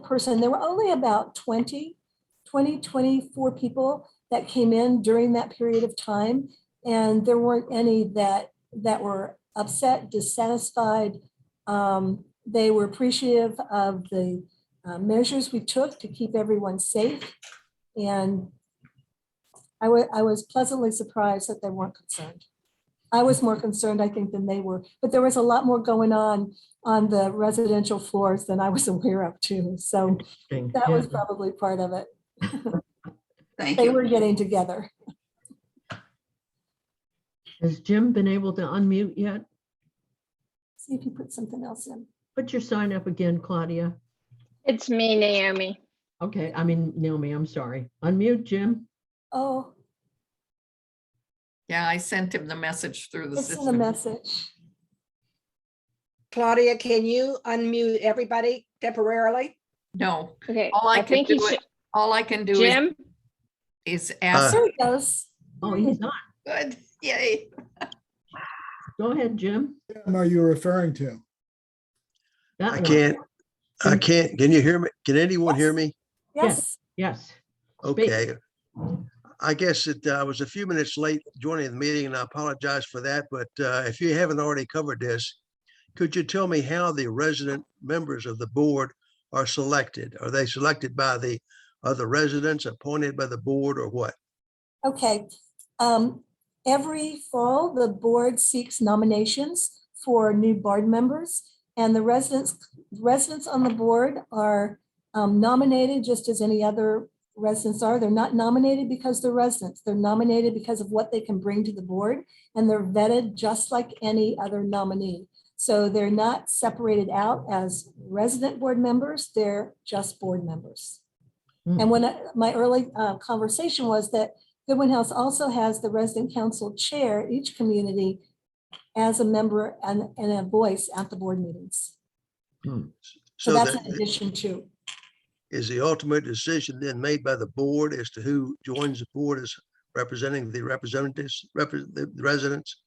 person. There were only about 24 people that came in during that period of time. And there weren't any that were upset, dissatisfied. They were appreciative of the measures we took to keep everyone safe. And I was pleasantly surprised that they weren't concerned. I was more concerned, I think, than they were, but there was a lot more going on the residential floors than I was aware of too. So that was probably part of it. Thank They you. were getting together. Has Jim been able to unmute yet? See if you put something else in. Put your sign up again, Claudia. It's me, Naomi. Okay, I mean, Naomi, I'm sorry. Unmute, Jim. Oh, Yeah, I sent him the message through the it's in the system. message. Claudia, can you unmute everybody temporarily? No, Okay, all I I can think he do, should, all I can do Jim, is ask. There he goes. Oh, he's on. Good, yay. Go ahead, Jim. Whom are you referring to? That I one. can't, can you hear me? Can anyone hear me? Yes. Yes. Speak. Okay. I guess I was a few minutes late joining the meeting and I apologize for that, but if you haven't already covered this, Could you tell me how the resident members of the board are selected? Are they selected by the other residents, appointed by the board, or what? Okay. Every fall, the board seeks nominations for new board members, and the residents on the board are nominated just as any other residents are. They're not nominated because they're residents. They're nominated because of what they can bring to the board, and they're vetted just like any other nominee. So they're not separated out as resident board members. They're just board members. And when my early conversation was that Goodwin House also has the resident council chair, each community, as a member and a voice at the board meetings. So that's in addition to. Is the ultimate decision then made by the board as to who joins the board as representing the representatives, the residents?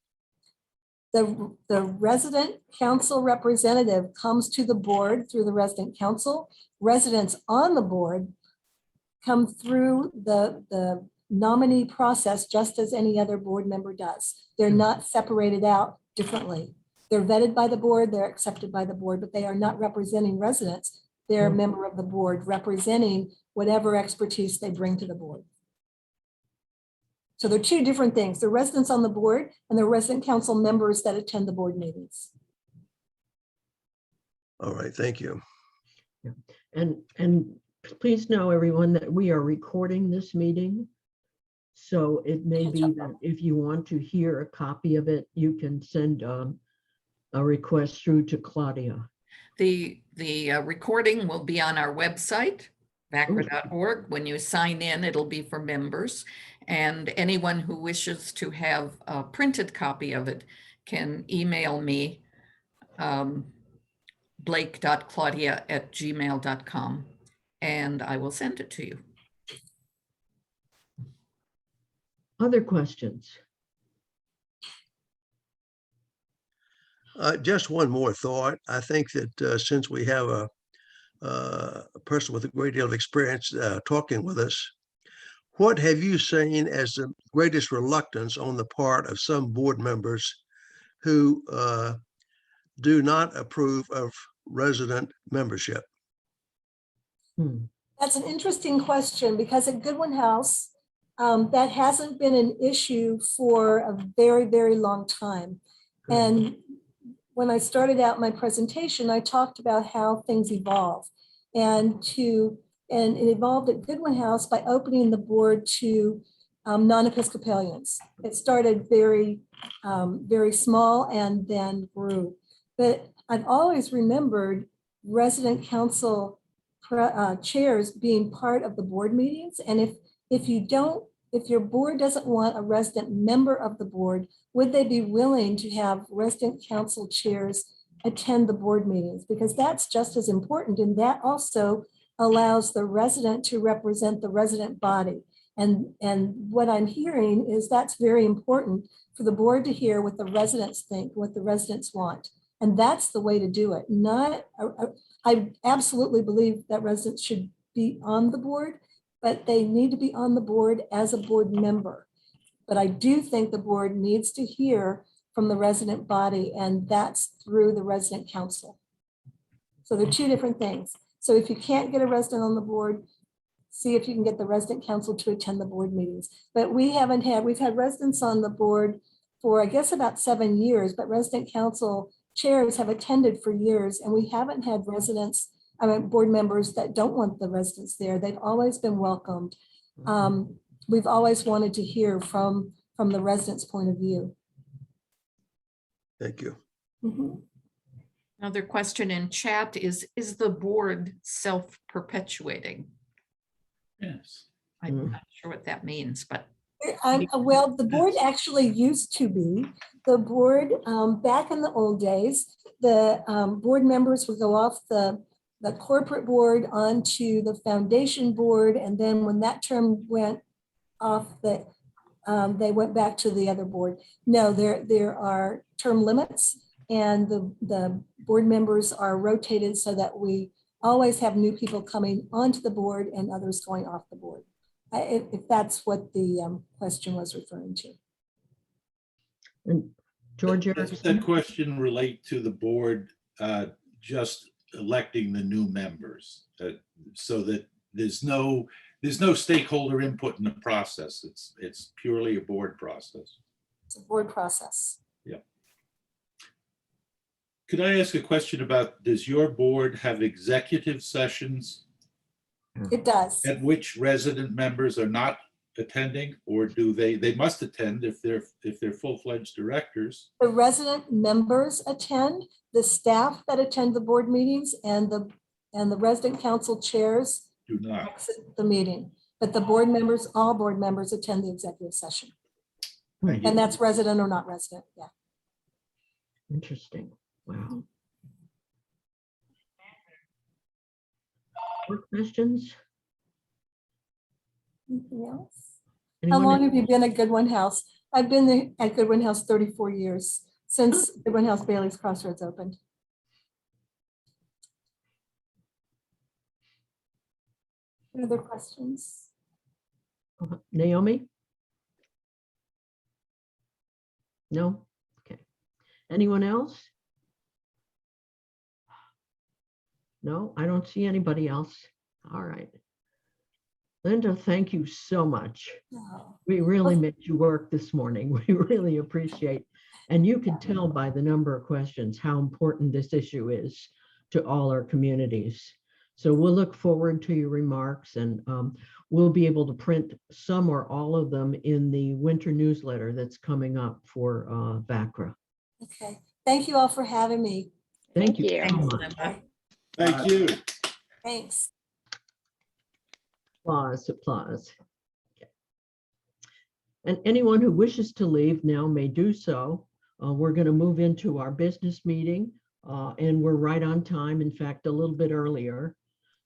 The resident council representative comes to the board through the resident council. Residents on the board come through the nominee process just as any other board member does. They're not separated out differently. They're vetted by the board, they're accepted by the board, but they are not representing residents. They're a member of the board representing whatever expertise they bring to the board. So they're two different things. They're residents on the board and they're resident council members that attend the board meetings. All right, thank you. Yeah. And please know, everyone, that we are recording this meeting. So it may be that if you want to hear a copy of it, you can send a request through to Claudia. The recording will be on our website, VaCCRA.org. When you sign in, it'll be for members. And anyone who wishes to have a printed copy of it can email me, blake.claudia@gmail.com, and I will send it to you. Other questions? Just one more thought. I think that since we have a person with a great deal of experience talking with us, what have you seen as the greatest reluctance on the part of some board members who do not approve of resident membership? That's an interesting question because at Goodwin House, that hasn't been an issue for a very, very long time. And when I started out my presentation, I talked about how things evolve and it evolved at Goodwin House by opening the board to non-Episcopalians. It started very, very small and then grew. But I've always remembered resident council chairs being part of the board meetings. And if your board doesn't want a resident member of the board, would they be willing to have resident council chairs attend the board meetings? Because that's just as important. And that also allows the resident to represent the resident body. And what I'm hearing is that's very important for the board to hear what the residents think, what the residents want. And that's the way to do it. I absolutely believe that residents should be on the board, but they need to be on the board as a board member. But I do think the board needs to hear from the resident body, and that's through the resident council. So they're two different things. So if you can't get a resident on the board, see if you can get the resident council to attend the board meetings. But we've had residents on the board for, I guess, about 7 years, but resident council chairs have attended for years, and we haven't had board members that don't want the residents there. They've always been welcomed. We've always wanted to hear from the residents' point of view. Thank you. Another question in chat is the board self-perpetuating? Yes. I'm not sure what that means, but. Well, the board actually used to be. The board, back in the old days, the board members would go off the corporate board onto the foundation board. And then when that term went off, they went back to the other board. No, there are term limits, and the board members are rotated so that we always have new people coming onto the board and others going off the board. If that's what the question was referring to. And George Does Erickson? that question relate to the board just electing the new members? So that there's no stakeholder input in the process. It's purely a board process. It's a board process. Could I ask a question about, does your board have executive sessions It does. at which resident members are not attending, or do they must attend if they're full-fledged directors? The resident members attend, the staff that attend the board meetings and the resident council chairs Do not. exit the meeting. But the board members, all board members attend the executive session. Thank you. And that's resident or not resident, yeah. Interesting. Wow. More questions? Anything else? How Anyone long else? have you been at Goodwin House? I've been at Goodwin House 34 years, since Goodwin House Bailey's Crossroads opened. Any other questions? Naomi? No? Okay. Anyone else? No, I don't see anybody else. All right. Linda, thank you so much. No. We really made you work this morning. We really appreciate. And you can tell by the number of questions how important this issue is to all our communities. So we'll look forward to your remarks, and we'll be able to print some or all of them in the winter newsletter that's coming up for VaCCRA. Okay, thank you all for having me. Thank you Thank so you. much. Thank you. Thanks. Applause, applause. Okay. And anyone who wishes to leave now may do so. We're going to move into our business meeting, and we're right on time, in fact, a little bit earlier.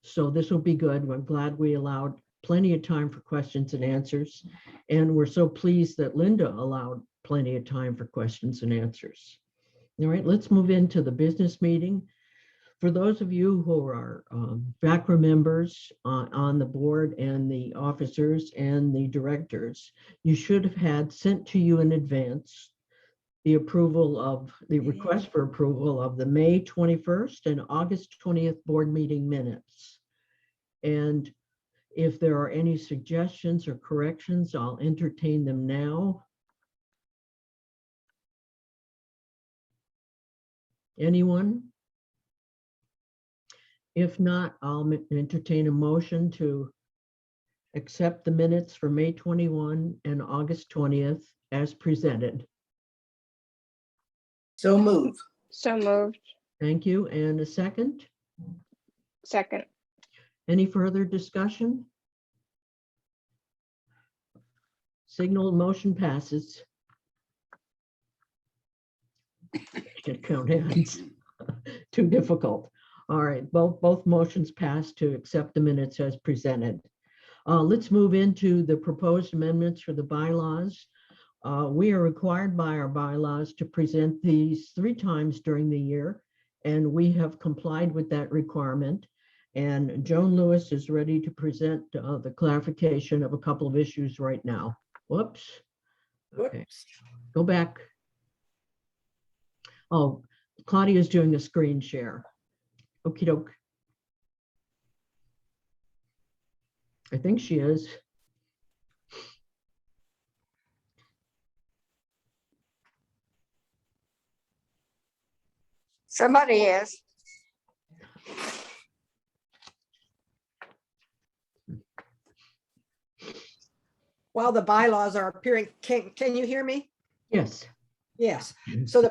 So this will be good. We're glad we allowed plenty of time for questions and answers. And we're so pleased that Linda allowed plenty of time for questions and answers. All right, let's move into the business meeting. For those of you who are VaCCRA members on the board and the officers and the directors, you should have had sent to you in advance the request for approval of the May 21st and August 20th board meeting minutes. And if there are any suggestions or corrections, I'll entertain them now. Anyone? If not, I'll entertain a motion to accept the minutes for May 21 and August 20th as presented. So move. So moved. Thank you. And a second? Second. Any further discussion? Signal motion passes. Can't count hands. Too difficult. All right, both motions passed to accept the minutes as presented. Let's move into the proposed amendments for the bylaws. We are required by our bylaws to present these 3 times during the year, and we have complied with that requirement. And Joan Lewis is ready to present the clarification of a couple of issues right now. Whoops. Okay, go back. Oh, Claudia's doing a screen share. Okie doke. I think she is. Somebody is. While the bylaws are appearing, can you hear me? Yes. Yes. So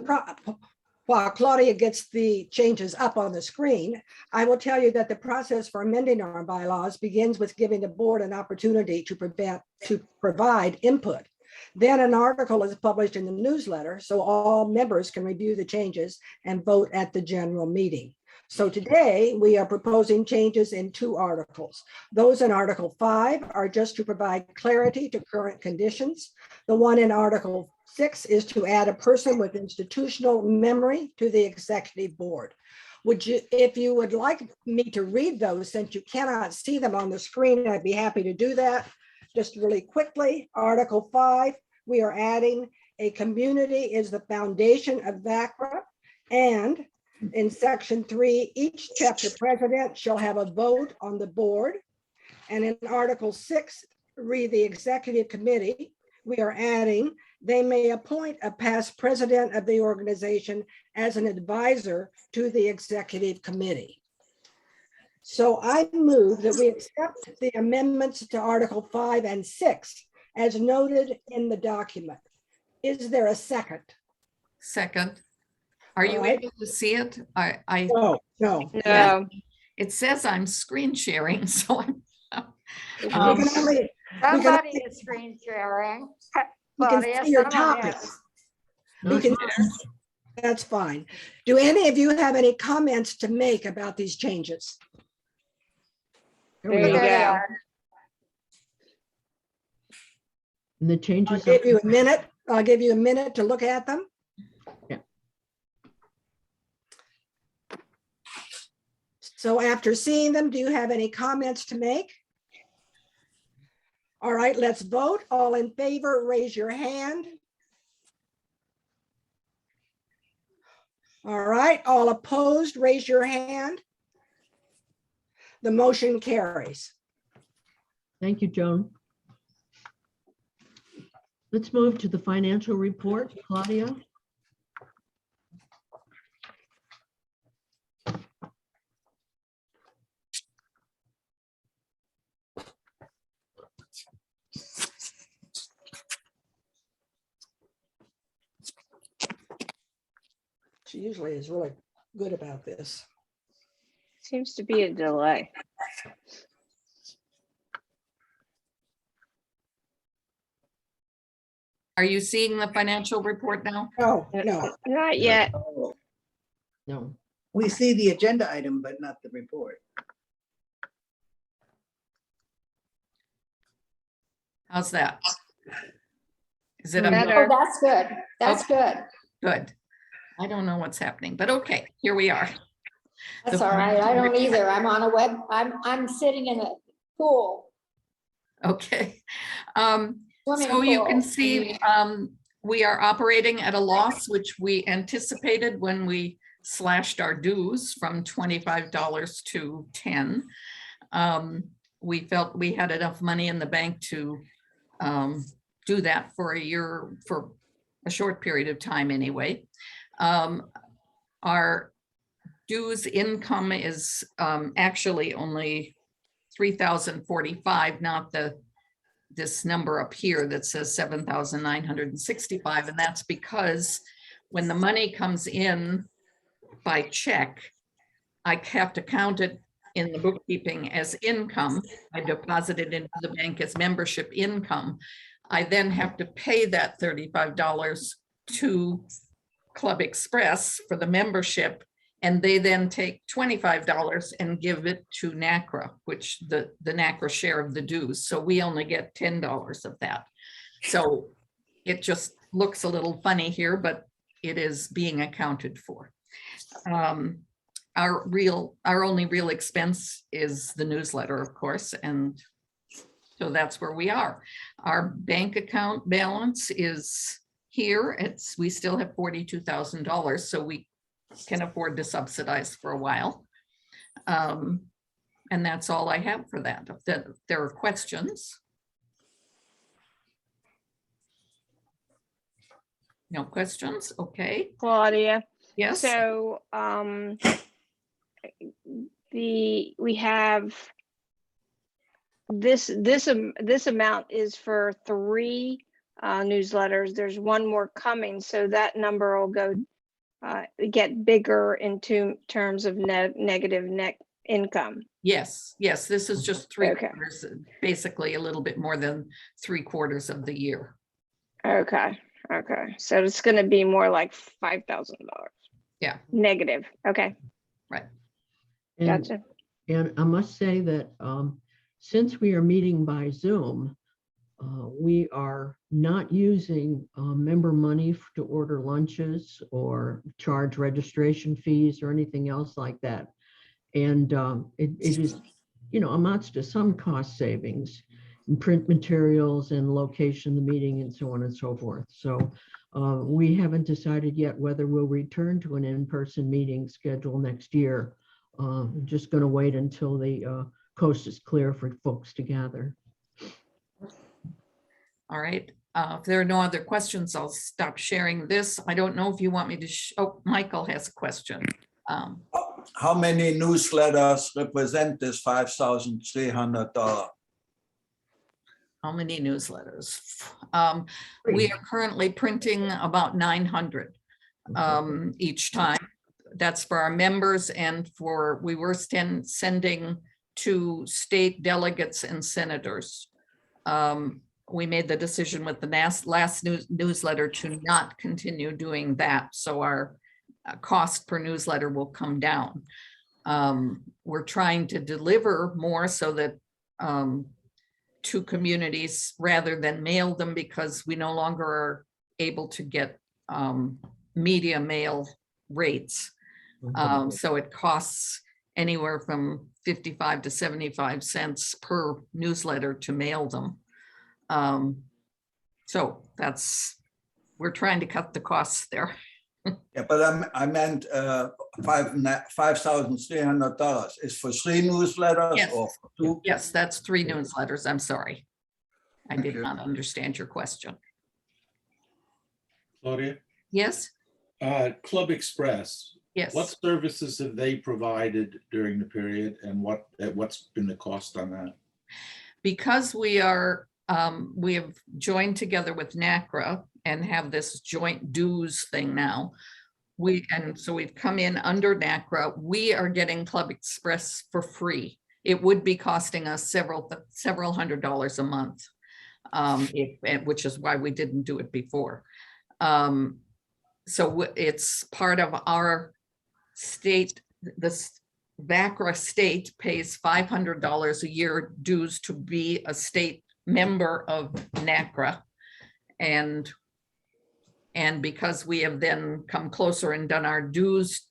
while Claudia gets the changes up on the screen, I will tell you that the process for amending our bylaws begins with giving the board an opportunity to provide input. Then an article is published in the newsletter, so all members can review the changes and vote at the general meeting. So today we are proposing changes in 2 articles. Those in Article 5 are just to provide clarity to current conditions. The one in Article 6 is to add a person with institutional memory to the executive board. If you would like me to read those, since you cannot see them on the screen, I'd be happy to do that. Just really quickly, Article 5, we are adding a community is the foundation of VaCCRA. And in section 3, each chapter president shall have a vote on the board. And in Article 6, read the executive committee, we are adding, they may appoint a past president of the organization as an advisor to the executive committee. So I move that we accept the amendments to Article 5 and 6 as noted in the document. Is there a second? Second. Are you All right. able to see it? No. No, It says I'm screen sharing, so I'm. We can only- Somebody is screen sharing. we can Claudia, see your someone topics. is. We can, that's fine. Do any of you have any comments to make about these changes? There there we you go. There they go. are. And the I'll changes. give you a minute. I'll give you a minute to look at them. Yeah. So after seeing them, do you have any comments to make? All right, let's vote. All in favor, raise your hand. All right, all opposed, raise your hand. The motion carries. Thank you, Joan. Let's move to the financial report. Claudia? She usually is really good about this. Seems to be a delay. Are you seeing the financial report now? No, no. Not yet. No. We see the agenda item, but not the report. How's that? Is it Better. Oh, that's good. That's good. good? I don't know what's happening, but okay, here we are. That's The all right. I don't financial either. I'm on a web, I'm sitting in a pool. Okay. Swimming So you can pool. see, we are operating at a loss, which we anticipated when we slashed our dues from $25 to 10. We felt we had enough money in the bank to do that for a year, for a short period of time anyway. Our dues income is actually only 3,045, not this number up here that says 7,965. And that's because when the money comes in by check, I have to count it in the bookkeeping as income. I deposit it into the bank as membership income. I then have to pay that $35 to Club Express for the membership, and they then take $25 and give it to NACRA, which the NACRA share of the dues. So we only get $10 of that. So it just looks a little funny here, but it is being accounted for. Our only real expense is the newsletter, of course, and so that's where we are. Our bank account balance is here. We still have $42,000, so we can afford to subsidize for a while. And that's all I have for that. If there are questions. No questions? Okay. Claudia. Yes. So we have this amount is for 3 newsletters. There's one more coming, so that number will go get bigger in terms of negative net income. Yes, this is just 3 Okay. quarters, basically a little bit more than 3/4 of the year. Okay. So it's going to be more like $5,000. Yeah. Negative. Okay. Right. And, Gotcha. and I must say that since we are meeting by Zoom, we are not using member money to order lunches or charge registration fees or anything else like that. And it is, amounts to some cost savings in print materials and location of the meeting and so on and so forth. So We haven't decided yet whether we'll return to an in-person meeting schedule next year. Just going to wait until the coast is clear for folks to gather. All right. If there are no other questions, I'll stop sharing this. I don't know if you want me to, oh, Michael has a question. How many newsletters represent this $5,300? How many newsletters? We are currently printing about 900 each time. That's for our members and we were sending to state delegates and senators. We made the decision with the last newsletter to not continue doing that. So our cost per newsletter will come down. We're trying to deliver more so that to communities rather than mail them, because we no longer are able to get media mail rates. So it costs anywhere from 55 to 75 cents per newsletter to mail them. So we're trying to cut the costs there. Yeah, but I meant $5,300 is for 3 newsletters Yes. or for 2? Yes, that's 3 newsletters. I'm sorry. I Thank did you. not understand your question. Claudia, Yes, Club Express, yes. what services have they provided during the period, and what's been the cost on that? Because we have joined together with NACRA and have this joint dues thing now. So we've come in under NACRA. We are getting Club Express for free. It would be costing us several $100s a month, which is why we didn't do it before. So it's part of our state. The VaCCRA state pays $500 a year dues to be a state member of NACRA. And because we have then come closer and done our dues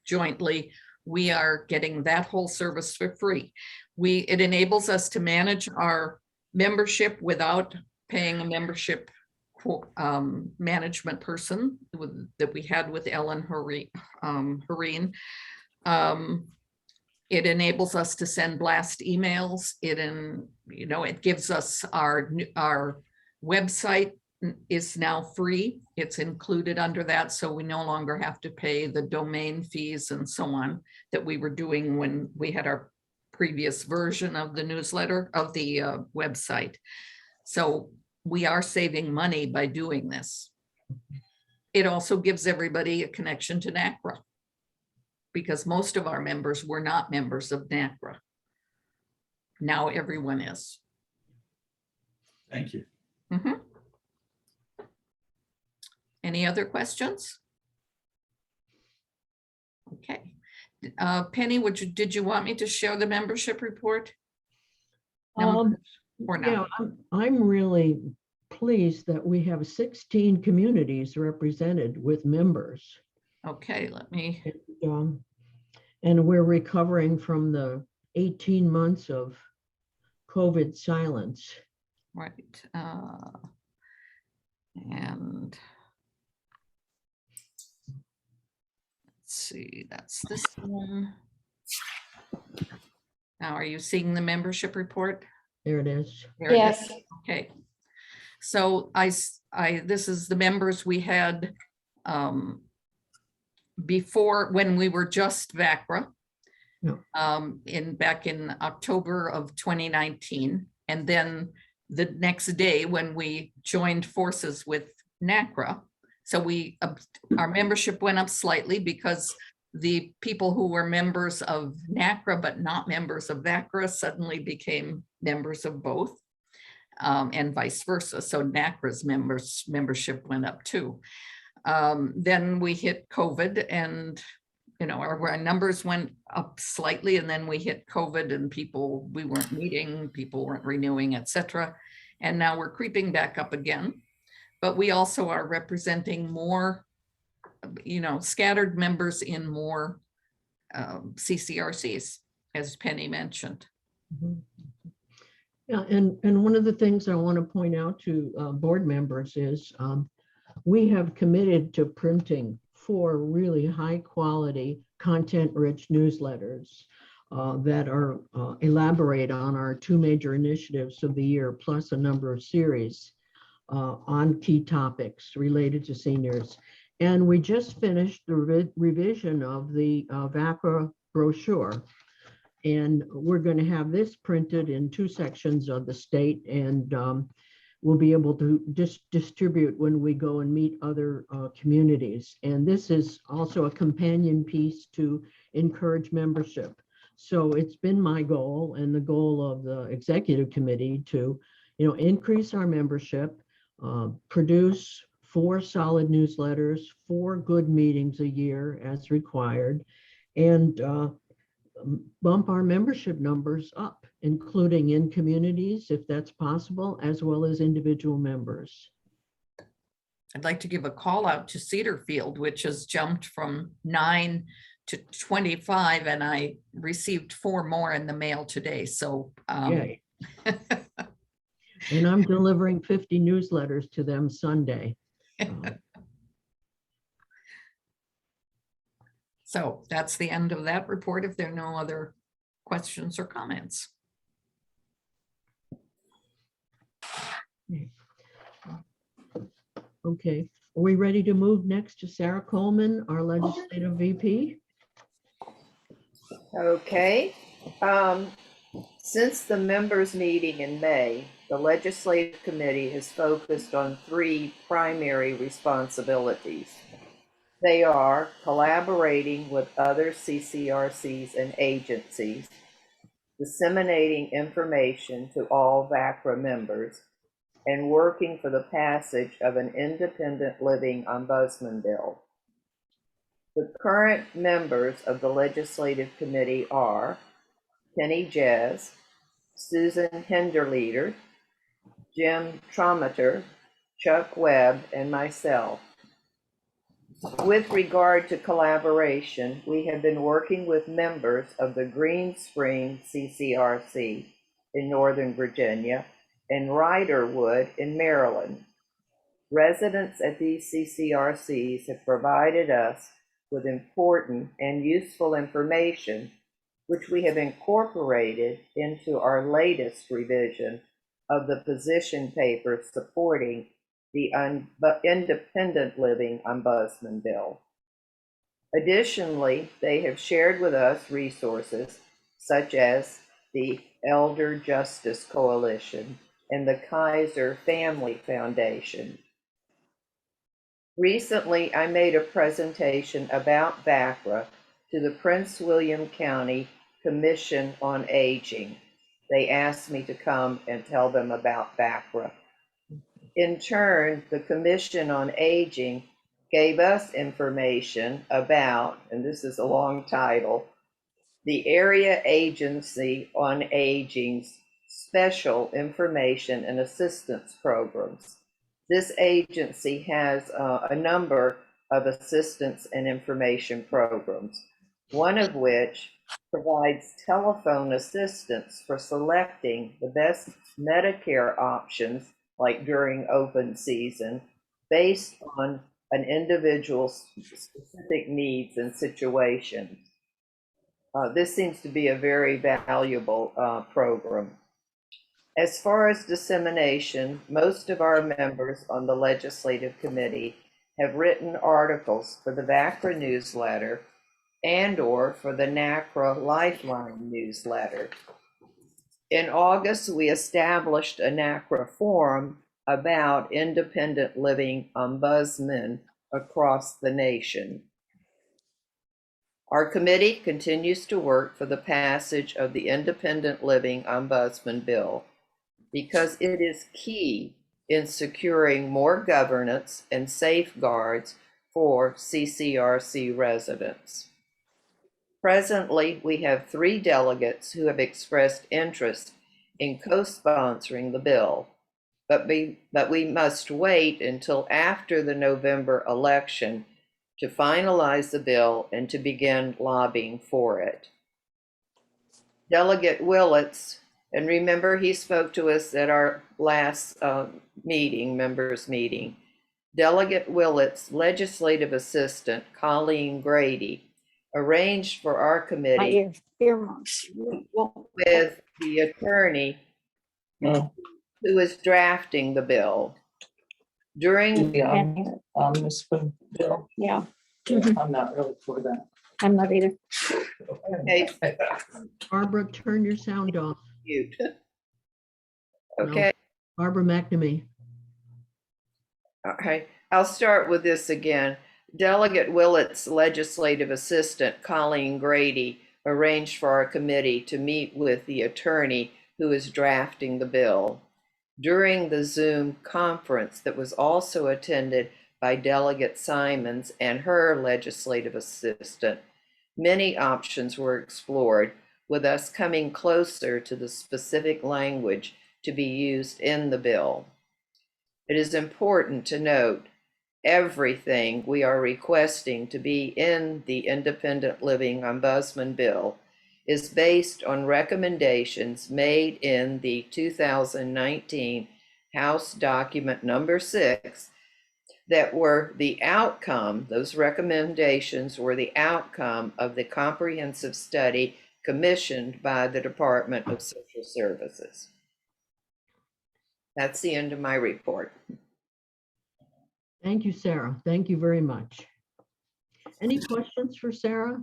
jointly, we are getting that whole service for free. It enables us to manage our membership without paying a membership management person that we had with Ellen Hareen. It enables us to send blast emails. It gives us our website is now free. It's included under that, so we no longer have to pay the domain fees and so on that we were doing when we had our previous version of the newsletter of the website. So we are saving money by doing this. It also gives everybody a connection to NACRA, because most of our members were not members of NACRA. Now everyone is. Thank you. Mm-hmm. Any other questions? Okay. Penny, did you want me to share the membership report? Or not? Yeah, I'm really pleased that we have 16 communities represented with members. Okay, let me. And we're recovering from the 18 months of COVID silence. Right. And let's see, that's this one. Now, are you seeing the membership report? There it is. There it Yes. is. Okay. So this is the members we had before, when we were just VaCCRA, back in October of 2019. And then the next day when we joined forces with NACRA. So our membership went up slightly because the people who were members of NACRA but not members of VaCCRA suddenly became members of both, and vice versa. So NACRA's membership went up too. Then we hit COVID, and our numbers went up slightly, and then we hit COVID, and we weren't meeting, people weren't renewing, etc. And now we're creeping back up again. But we also are representing more, scattered members in more CCRCs, as Penny mentioned. Mm-hmm. Yeah, and one of the things I want to point out to board members is we have committed to printing 4 really high quality, content-rich newsletters that are elaborate on our 2 major initiatives of the year, plus a number of series on key topics related to seniors. And we just finished the revision of the VaCCRA brochure. And we're going to have this printed in 2 sections of the state, and we'll be able to distribute when we go and meet other communities. And this is also a companion piece to encourage membership. So it's been my goal and the goal of the executive committee to, increase our membership, produce 4 solid newsletters, 4 good meetings a year as required, and bump our membership numbers up, including in communities, if that's possible, as well as individual members. I'd like to give a call out to Cedarfield, which has jumped from 9 to 25, and I received 4 more in the mail today. So, Yay. And I'm delivering 50 newsletters to them Sunday. So that's the end of that report. If there are no other questions or comments. Okay, are we ready to move next to Sarah Coleman, our legislative VP? Okay. Since the members' meeting in May, the Legislative Committee has focused on 3 primary responsibilities. They are collaborating with other CCRCs and agencies, disseminating information to all VaCCRA members, and working for the passage of an independent living ombudsman bill. The current members of the Legislative Committee are Penny Jez, Susan Hinderleader, Jim Trometer, Chuck Webb, and myself. With regard to collaboration, we have been working with members of the Green Spring CCRC in Northern Virginia and Riderwood in Maryland. Residents at these CCRCs have provided us with important and useful information, which we have incorporated into our latest revision of the position paper supporting the Independent Living Ombudsman Bill. Additionally, they have shared with us resources such as the Elder Justice Coalition and the Kaiser Family Foundation. Recently, I made a presentation about VaCCRA to the Prince William County Commission on Aging. They asked me to come and tell them about VaCCRA. In turn, the Commission on Aging gave us information about, and this is a long title, the Area Agency on Aging's Special Information and Assistance Programs. This agency has a number of assistance and information programs, one of which provides telephone assistance for selecting the best Medicare options, like during open season, based on an individual's specific needs and situations. This seems to be a very valuable program. As far as dissemination, most of our members on the Legislative Committee have written articles for the VaCCRA newsletter and/or for the NACRA Lifeline newsletter. In August, we established a NACRA forum about independent living ombudsmen across the nation. Our committee continues to work for the passage of the Independent Living Ombudsman Bill because it is key in securing more governance and safeguards for CCRC residents. Presently, we have 3 delegates who have expressed interest in co-sponsoring the bill, but we must wait until after the November election to finalize the bill and to begin lobbying for it. Delegate Willits, and remember he spoke to us at our last members meeting. Delegate Willett's legislative assistant, Colleen Grady, arranged for our My committee earmuffs. with the attorney who is drafting the bill. During Yeah. Yeah. I'm not really for that. I'm not either. Okay, Barbara, turn your sound off. mute. No. Okay, Barbara McNamee. all right, I'll start with this again. Delegate Willett's legislative assistant, Colleen Grady, arranged for our committee to meet with the attorney who is drafting the bill. During the Zoom conference that was also attended by Delegate Simons and her legislative assistant, many options were explored, with us coming closer to the specific language to be used in the bill. It is important to note everything we are requesting to be in the Independent Living Ombudsman Bill is based on recommendations made in the 2019 House Document Number 6 that were the outcome, those recommendations were the outcome of the comprehensive study commissioned by the Department of Social Services. That's the end of my report. Thank you, Sarah. Thank you very much. Any questions for Sarah?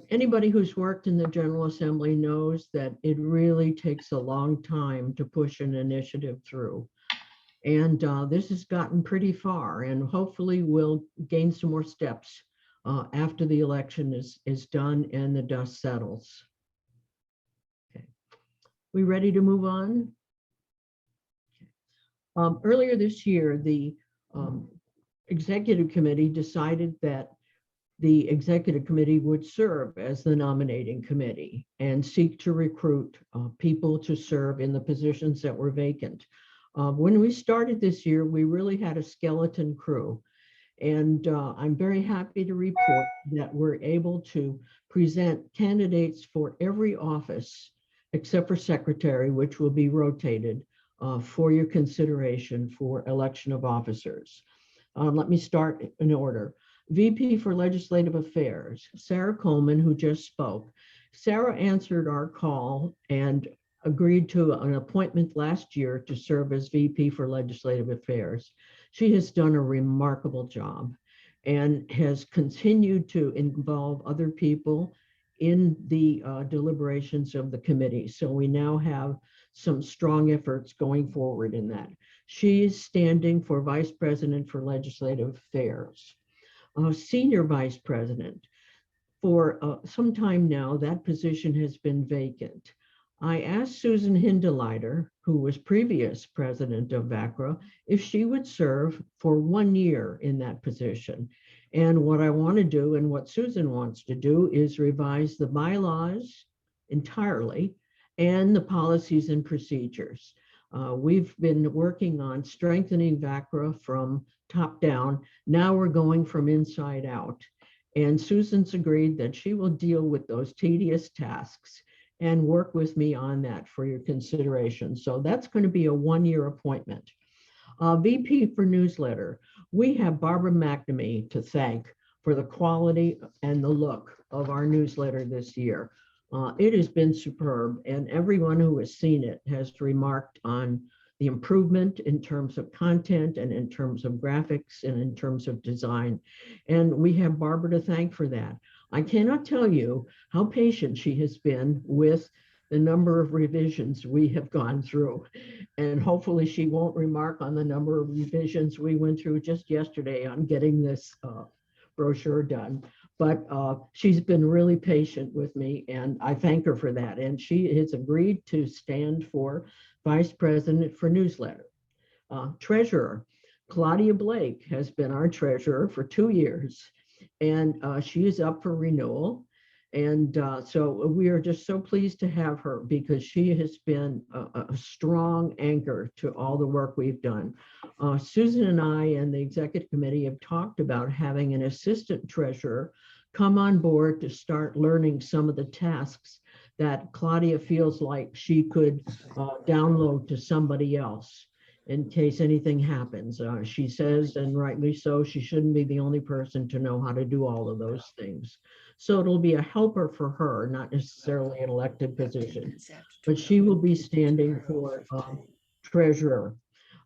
Anybody who's worked in the General Assembly knows that it really takes a long time to push an initiative through. And this has gotten pretty far, and hopefully we'll gain some more steps after the election is done and the dust settles. Okay. We ready to move on? Earlier this year, the executive committee decided that the executive committee would serve as the nominating committee and seek to recruit people to serve in the positions that were vacant. When we started this year, we really had a skeleton crew. And I'm very happy to report that we're able to present candidates for every office except for secretary, which will be rotated for your consideration for election of officers. Let me start in order. VP for Legislative Affairs, Sarah Coleman, who just spoke. Sarah answered our call and agreed to an appointment last year to serve as VP for Legislative Affairs. She has done a remarkable job and has continued to involve other people in the deliberations of the committee. So we now have some strong efforts going forward in that. She is standing for Vice President for Legislative Affairs. Senior Vice President. For some time now, that position has been vacant. I asked Susan Hindeleiter, who was previous president of VaCCRA, if she would serve for 1 year in that position. And what I want to do and what Susan wants to do is revise the bylaws entirely and the policies and procedures. We've been working on strengthening VaCCRA from top down. Now we're going from inside out. And Susan's agreed that she will deal with those tedious tasks and work with me on that for your consideration. So that's going to be a 1-year appointment. VP for newsletter, we have Barbara McNamee to thank for the quality and the look of our newsletter this year. It has been superb, and everyone who has seen it has remarked on the improvement in terms of content and in terms of graphics and in terms of design. And we have Barbara to thank for that. I cannot tell you how patient she has been with the number of revisions we have gone through. And hopefully she won't remark on the number of revisions we went through just yesterday on getting this brochure done. But she's been really patient with me, and I thank her for that. And she has agreed to stand for Vice President for newsletter. Treasurer, Claudia Blake has been our treasurer for 2 years, and she is up for renewal. And so we are just so pleased to have her because she has been a strong anchor to all the work we've done. Susan and I and the executive committee have talked about having an assistant treasurer come on board to start learning some of the tasks that Claudia feels like she could download to somebody else. in case anything happens. She says, and rightly so, she shouldn't be the only person to know how to do all of those things. So it'll be a helper for her, not necessarily an elected position, but she will be standing for treasurer.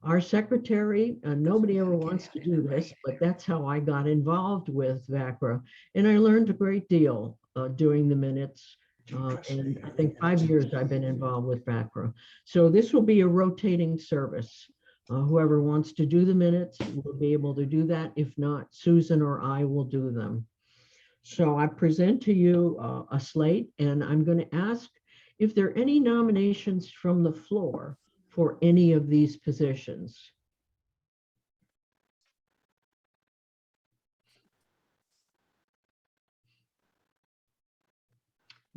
Our secretary, nobody ever wants to do this, but that's how I got involved with VaCCRA. And I learned a great deal doing the minutes. And I think 5 years I've been involved with VaCCRA. So this will be a rotating service. Whoever wants to do the minutes will be able to do that. If not, Susan or I will do them. So I present to you a slate, and I'm going to ask if there are any nominations from the floor for any of these positions.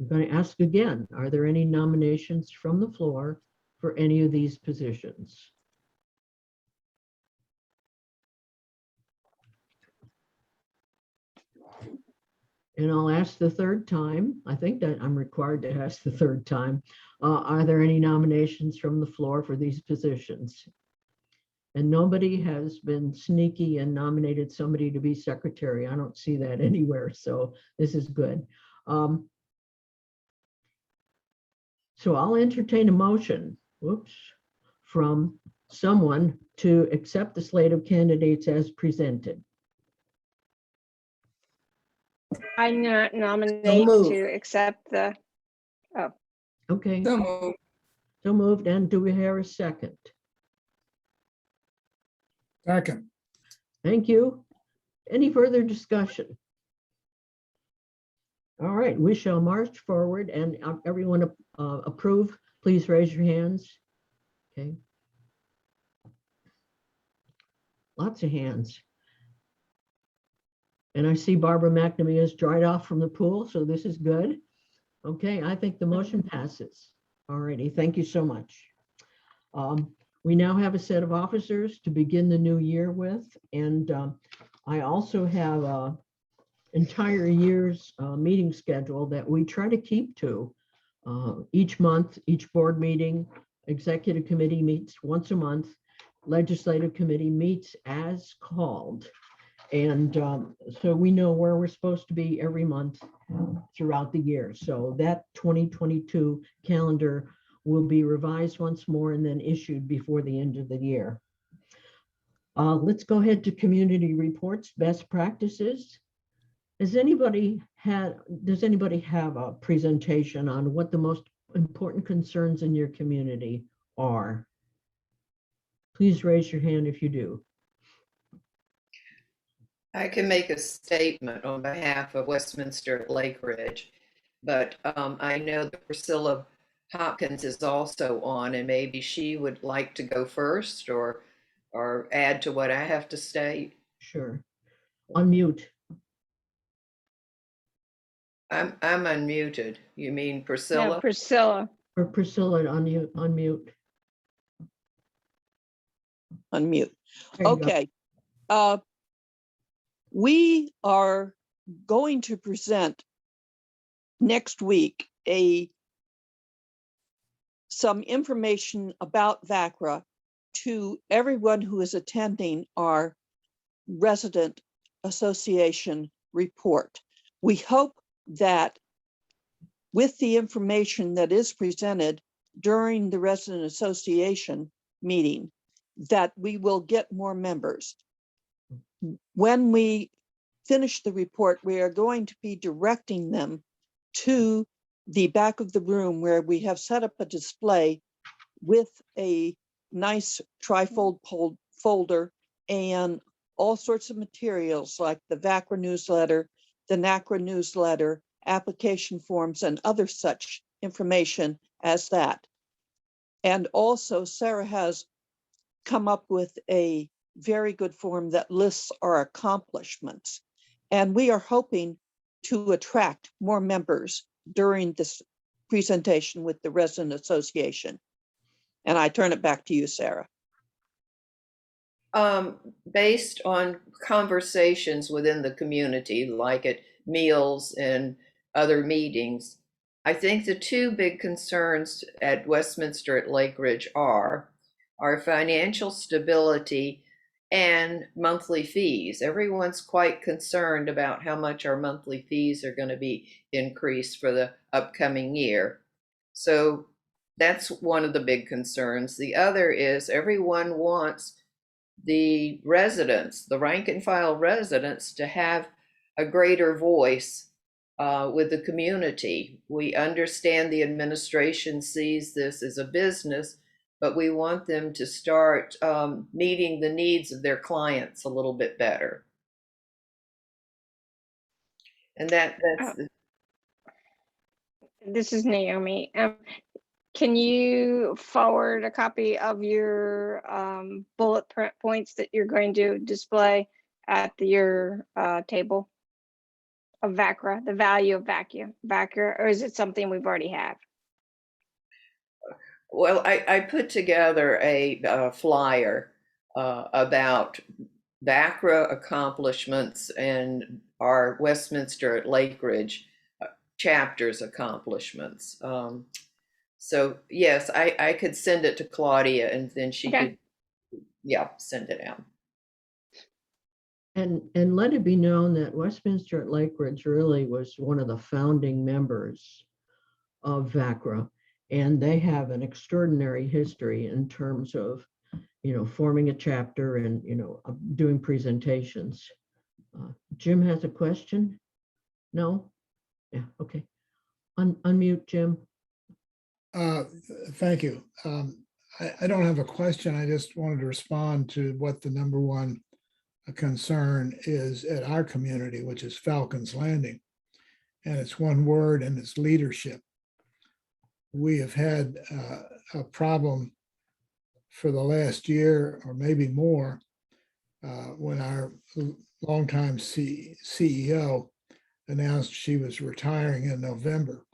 I'm going to ask again, are there any nominations from the floor for any of these positions? And I'll ask the third time. I think that I'm required to ask the third time. Are there any nominations from the floor for these positions? And nobody has been sneaky and nominated somebody to be secretary. I don't see that anywhere, so this is good. So I'll entertain a motion, from someone to accept the slate of candidates as presented. I nominate to accept the, Okay, So moved. so moved. And do we hear a second? Second. Thank you. Any further discussion? All right, we shall march forward, and everyone approve, please raise your hands. Okay. Lots of hands. And I see Barbara McNamee has dried off from the pool, so this is good. Okay, I think the motion passes. All righty, thank you so much. We now have a set of officers to begin the new year with, and I also have an entire year's meeting schedule that we try to keep to. Each month, each board meeting, executive committee meets once a month, legislative committee meets as called. And so we know where we're supposed to be every month throughout the year. So that 2022 calendar will be revised once more and then issued before the end of the year. Let's go ahead to community reports, best practices. Does anybody have a presentation on what the most important concerns in your community are? Please raise your hand if you do. I can make a statement on behalf of Westminster at Lake Ridge, but I know that Priscilla Hopkins is also on, and maybe she would like to go first or add to what I have to state. Sure. Unmute. I'm unmuted. You mean Priscilla? no, Priscilla. Or Priscilla, unmute. Unmute. There you go. Okay. We are going to present next week some information about VaCCRA to everyone who is attending our resident association report. We hope that with the information that is presented during the resident association meeting, that we will get more members. When we finish the report, we are going to be directing them to the back of the room where we have set up a display with a nice trifold folder and all sorts of materials like the VaCCRA newsletter, the NACRA newsletter, application forms, and other such information as that. And also Sarah has come up with a very good form that lists our accomplishments. And we are hoping to attract more members during this presentation with the Resident Association. And I turn it back to you, Sarah. Based on conversations within the community, like at meals and other meetings, I think the two big concerns at Westminster at Lake Ridge are our financial stability, and monthly fees. Everyone's quite concerned about how much our monthly fees are going to be increased for the upcoming year. So that's one of the big concerns. The other is everyone wants the residents, the rank and file residents, to have a greater voice with the community. We understand the administration sees this as a business, but we want them to start meeting the needs of their clients a little bit better. And that's This is Naomi. Can you forward a copy of your bullet points that you're going to display at your table of VaCCRA, the value of VaCCRA, or is it something we've already have? Well, I put together a flyer about VaCCRA accomplishments and our Westminster at Lake Ridge chapter's accomplishments. So yes, I could send it to Claudia and then she could, send it out. And let it be known that Westminster at Lake Ridge really was one of the founding members of VaCCRA, and they have an extraordinary history in terms of, forming a chapter and, doing presentations. Jim has a question? No? Yeah, okay. Unmute, Jim. Thank you. I don't have a question. I just wanted to respond to what the number one concern is at our community, which is Falcons Landing. And it's one word, and it's leadership. We have had a problem for the last year or maybe more when our longtime CEO announced she was retiring in November.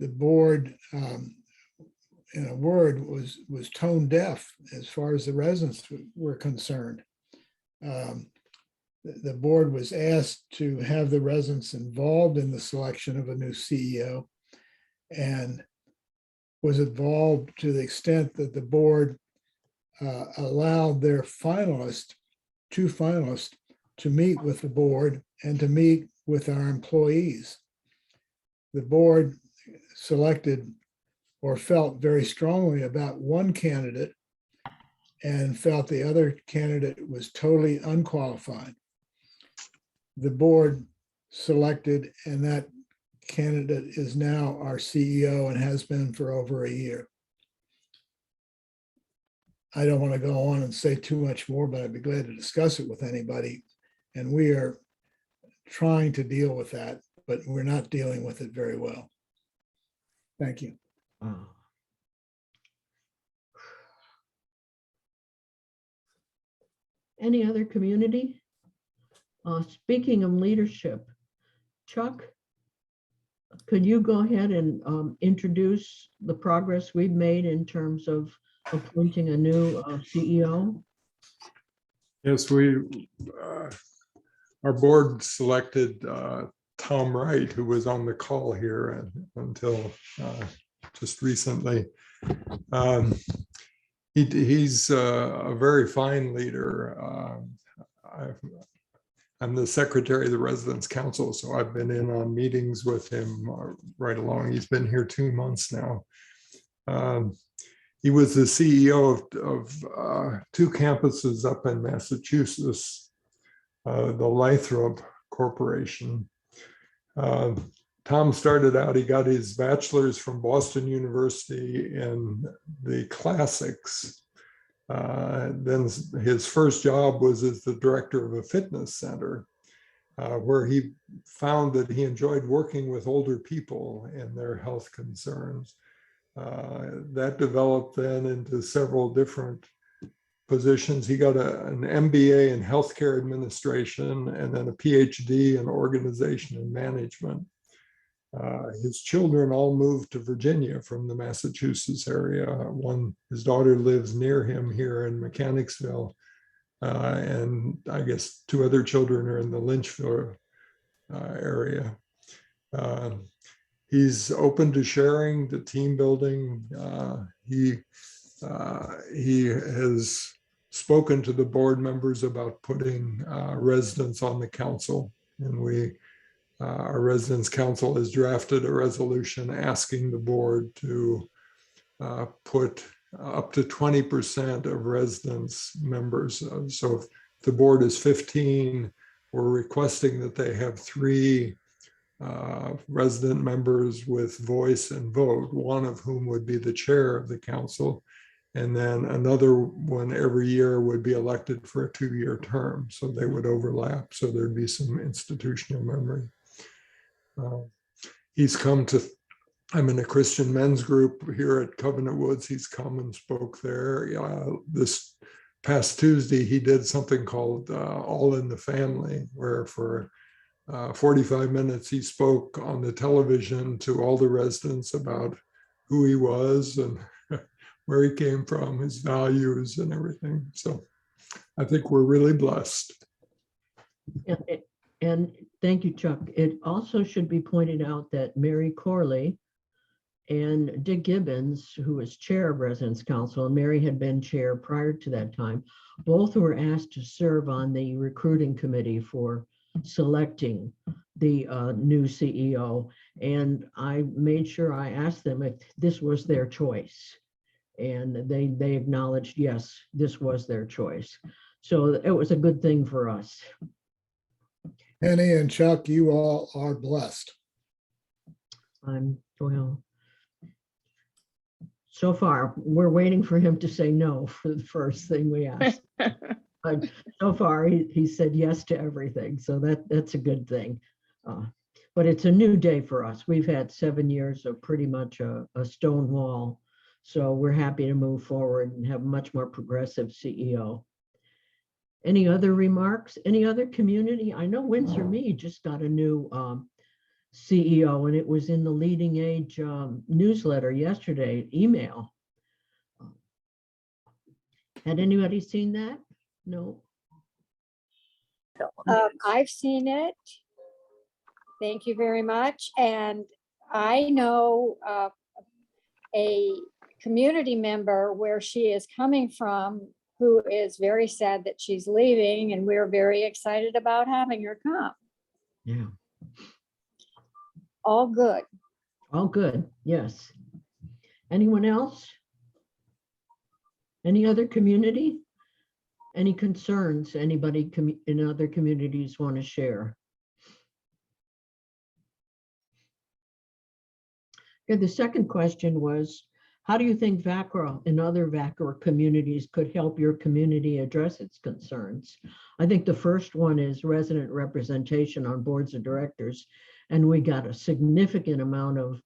The board, in a word, was tone deaf as far as the residents were concerned. The board was asked to have the residents involved in the selection of a new CEO, and was involved to the extent that the board allowed their two finalists, to meet with the board and to meet with our employees. The board selected or felt very strongly about one candidate and felt the other candidate was totally unqualified. The board selected, and that candidate is now our CEO and has been for over a year. I don't want to go on and say too much more, but I'd be glad to discuss it with anybody. And we are trying to deal with that, but we're not dealing with it very well. Thank you. Any other community? Speaking of leadership, Chuck, could you go ahead and introduce the progress we've made in terms of appointing a new CEO? Yes, our board selected Tom Wright, who was on the call here until just recently. He's a very fine leader. I'm the secretary of the Residence Council, so I've been in on meetings with him right along. He's been here 2 months now. He was the CEO of 2 campuses up in Massachusetts, the Lathrop Corporation. Tom started out, he got his bachelor's from Boston University in the classics. Then his first job was as the director of a fitness center, where he found that he enjoyed working with older people and their health concerns. That developed then into several different positions. He got an MBA in healthcare administration and then a PhD in organization and management. His children all moved to Virginia from the Massachusetts area. His daughter lives near him here in Mechanicsville, and I guess 2 other children are in the Lynchville area. He's open to sharing, to team building. He He has spoken to the board members about putting residents on the council, and our residents council has drafted a resolution asking the board to put up to 20% of residents members. So if the board is 15, we're requesting that they have 3 resident members with voice and vote, one of whom would be the chair of the council. And then another one every year would be elected for a 2-year term. So they would overlap. So there'd be some institutional memory. He's come to, I'm in a Christian men's group here at Covenant Woods. He's come and spoke there. This past Tuesday, he did something called All in the Family, where for 45 minutes, he spoke on the television to all the residents about who he was and where he came from, his values and everything. So I think we're really blessed. And thank you, Chuck. It also should be pointed out that Mary Corley and Dick Gibbons, who was chair of Residents Council, and Mary had been chair prior to that time, both were asked to serve on the recruiting committee for selecting the new CEO. And I made sure I asked them if this was their choice. And they acknowledged, yes, this was their choice. So it was a good thing for us. Penny and Chuck, you all are blessed. Well, so far, we're waiting for him to say no for the first thing we asked. But so far, he said yes to everything. So that's a good thing. But it's a new day for us. We've had 7 years of pretty much a stone wall. So we're happy to move forward and have a much more progressive CEO. Any other remarks? Any other community? I know Windsor Mead just got a new CEO, and it was in the Leading Age newsletter yesterday, email. Had anybody seen that? No. I've seen it. Thank you very much. And I know a community member where she is coming from who is very sad that she's leaving, and we're very excited about having her come. Yeah. All good. All good, yes. Anyone else? Any other community? Any concerns anybody in other communities want to share? Okay, the second question was, how do you think VaCCRA and other VaCCRA communities could help your community address its concerns? I think the first one is resident representation on boards of directors. And we got a significant amount of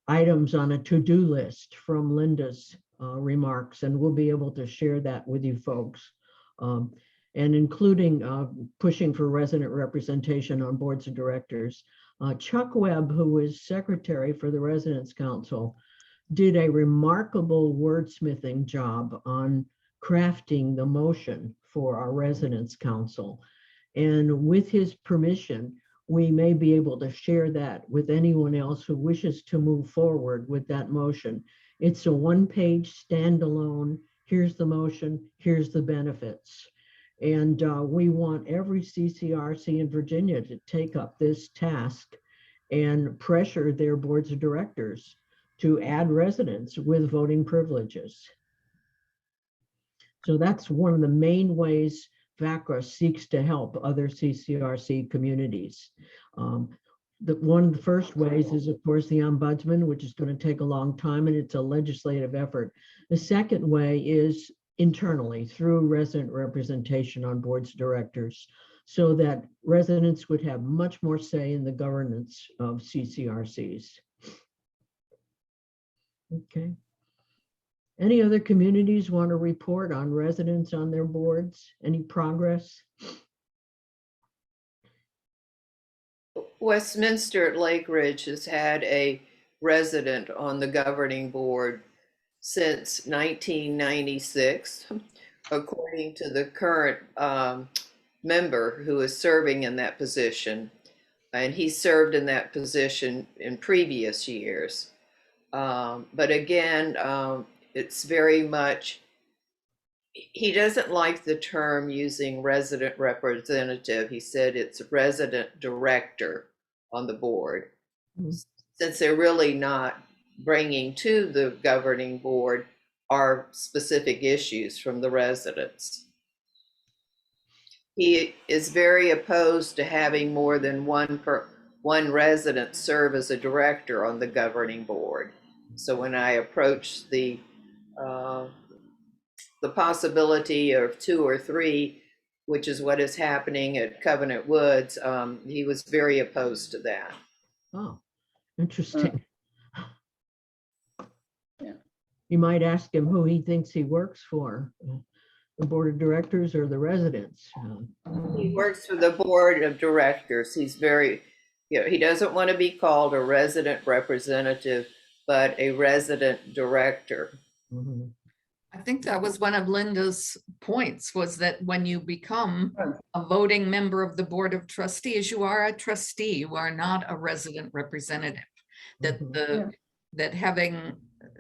items on a to-do list from Linda's remarks, and we'll be able to share that with you folks. And including pushing for resident representation on boards of directors. Chuck Webb, who is secretary for the Residents Council, did a remarkable wordsmithing job on crafting the motion for our Residents Council. And with his permission, we may be able to share that with anyone else who wishes to move forward with that motion. It's a one-page standalone, here's the motion, here's the benefits. And we want every CCRC in Virginia to take up this task and pressure their boards of directors to add residents with voting privileges. So that's one of the main ways VaCCRA seeks to help other CCRC communities. One of the first ways is, of course, the ombudsman, which is going to take a long time, and it's a legislative effort. The second way is internally through resident representation on boards of directors, so that residents would have much more say in the governance of CCRCs. Okay. Any other communities want to report on residents on their boards? Any progress? Westminster at Lake Ridge has had a resident on the governing board since 1996, according to the current member who is serving in that position. And he served in that position in previous years. But again, it's very much, he doesn't like the term using resident representative. He said it's resident director on the board. Since they're really not bringing to the governing board our specific issues from the residents. He is very opposed to having more than one resident serve as a director on the governing board. So when I approached the possibility of 2 or 3, which is what is happening at Covenant Woods, he was very opposed to that. Oh, interesting. Yeah. You might ask him who he thinks he works for, the board of directors or the residents. He works for the board of directors. He's very, he doesn't want to be called a resident representative, but a resident director. Mhm. I think that was one of Linda's points, was that when you become a voting member of the Board of Trustees, you are a trustee, you are not a resident representative. That that having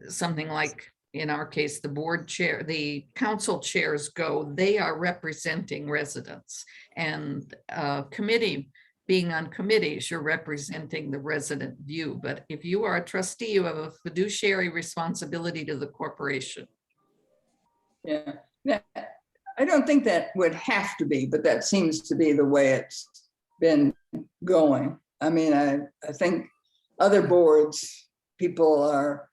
something like, in our case, the board chair, the council chairs go, they are representing residents, and committee, being on committees, you're representing the resident view. But if you are a trustee, you have a fiduciary responsibility to the corporation. Yeah, I don't think that would have to be, but that seems to be the way it's been going. I mean, I think other boards, people are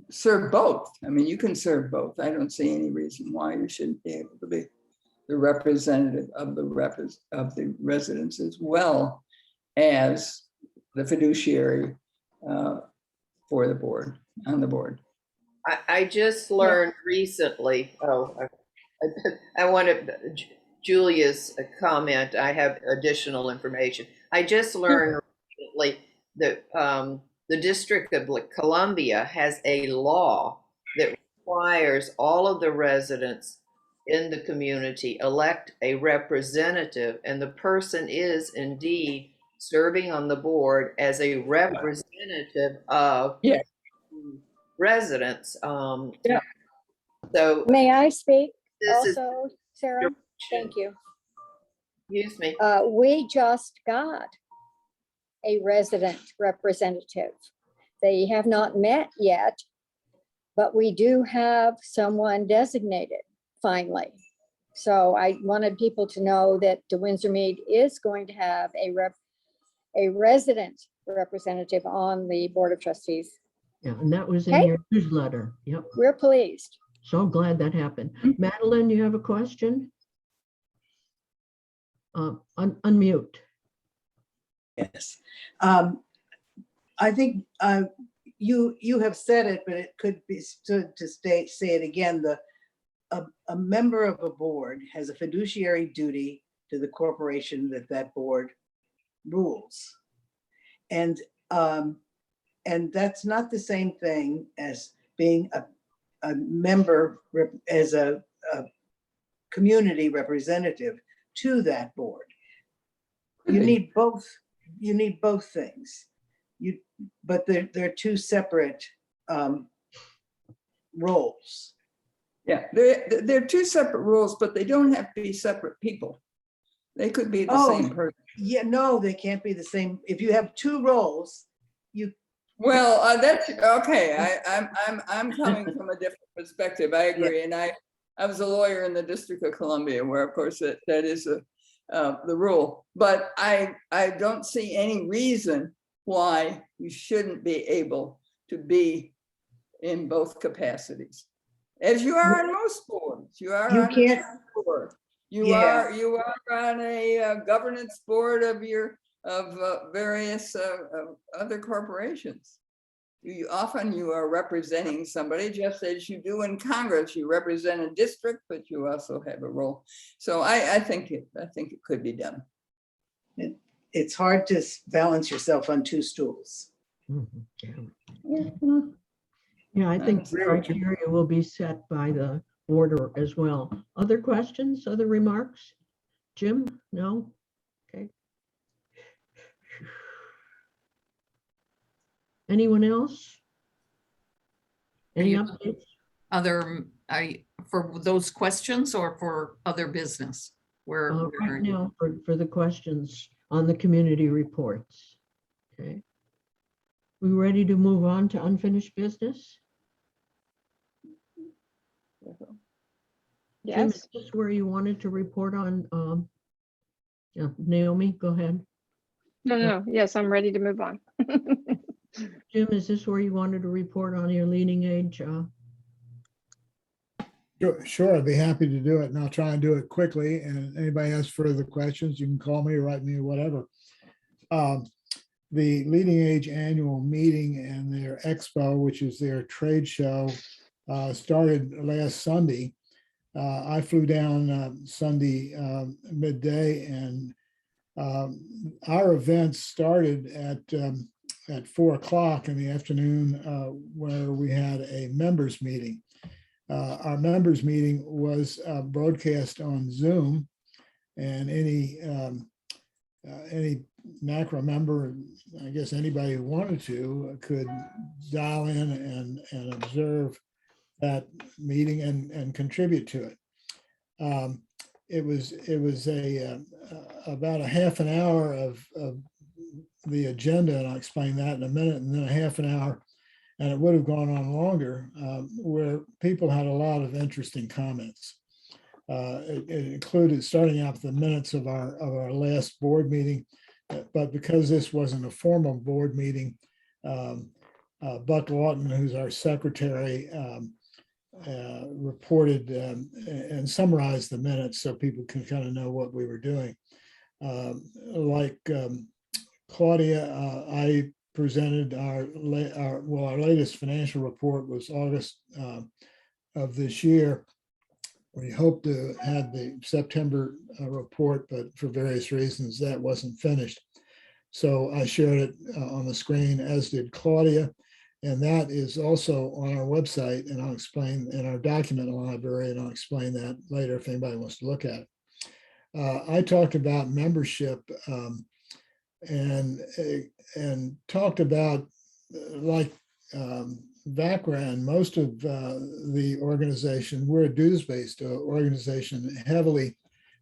serve both. I mean, you can serve both. I don't see any reason why you shouldn't be able to be the representative of the residents as well as the fiduciary for the board, on the board. I just learned recently, I wanted Julia's comment. I have additional information. I just learned recently that the District of Columbia has a law that requires all of the residents in the community elect a representative, and the person is indeed serving on the board as a representative of residents. So May I speak this is, also, Sarah? Thank you. excuse me. We just got a resident representative. They have not met yet, but we do have someone designated finally. So I wanted people to know that the Windsor Mead is going to have a resident representative on the Board of Trustees. Yeah, and that was in your newsletter. Yep. We're pleased. So glad that happened. Madeline, you have a question? Unmute. Yes. I think you have said it, but it could be stood to say it again. A member of a board has a fiduciary duty to the corporation that board rules. And that's not the same thing as being a member, as a community representative to that board. You need both. You need both things. But they're two separate roles. Yeah, they're two separate roles, but they don't have to be separate people. They could be the same person. Yeah, no, they can't be the same. If you have two roles, you. Well, that's okay. I'm coming from a different perspective. I agree, and I was a lawyer in the District of Columbia, where of course that is the rule. But I don't see any reason why you shouldn't be able to be in both capacities, as you are on most boards. You are on a board. You are on a governance board of various other corporations. You are representing somebody, just as you do in Congress. You represent a district, but you also have a role. So I think it could be done. It's hard to balance yourself on two stools. Yeah, I think the criteria will be set by the board as well. Other questions, other remarks? Jim, no? Okay. Anyone else? Any you- updates? Other, for those questions or for other business? Right now for the questions on the community reports. Okay. We ready to move on to unfinished business? Jim, Yes. is this where you wanted to report on? Yeah, Naomi, go ahead. No. Yes, I'm ready to move on. Jim, is this where you wanted to report on your leading age? Sure, I'd be happy to do it, and I'll try and do it quickly. And anybody has further questions, you can call me or write me or whatever. The Leading Age annual meeting and their expo, which is their trade show, started last Sunday. I flew down Sunday midday, and our event started at 4 o'clock in the afternoon, where we had a members meeting. Our members meeting was broadcast on Zoom, and any NACRA member, I guess anybody who wanted to, could dial in and observe that meeting and contribute to it. It was about a half an hour of the agenda, and I'll explain that in a minute, and then a half an hour, and it would have gone on longer, where people had a lot of interesting comments. It included starting out the minutes of our last board meeting, but because this wasn't a formal board meeting, Buck Lawton, who's our secretary, reported and summarized the minutes so people can kind of know what we were doing. Like Claudia, I presented our latest financial report was August of this year. We hope to have the September report, but for various reasons that wasn't finished. So I shared it on the screen, as did Claudia, and that is also on our website, and I'll explain in our document library, and I'll explain that later if anybody wants to look at it. I talked about membership and talked about like VaCCRA and most of the organization, we're a dues-based organization, heavily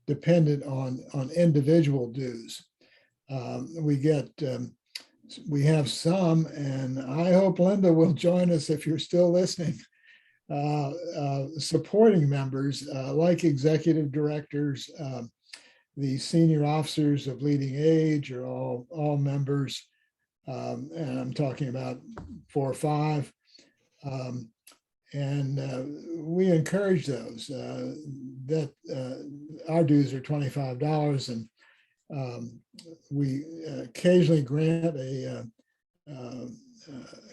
dependent on individual dues. We have some, and I hope Linda will join us if you're still listening, supporting members like executive directors. The senior officers of Leading Age are all members, and I'm talking about 4 or 5. We encourage those that our dues are $25, and we occasionally grant a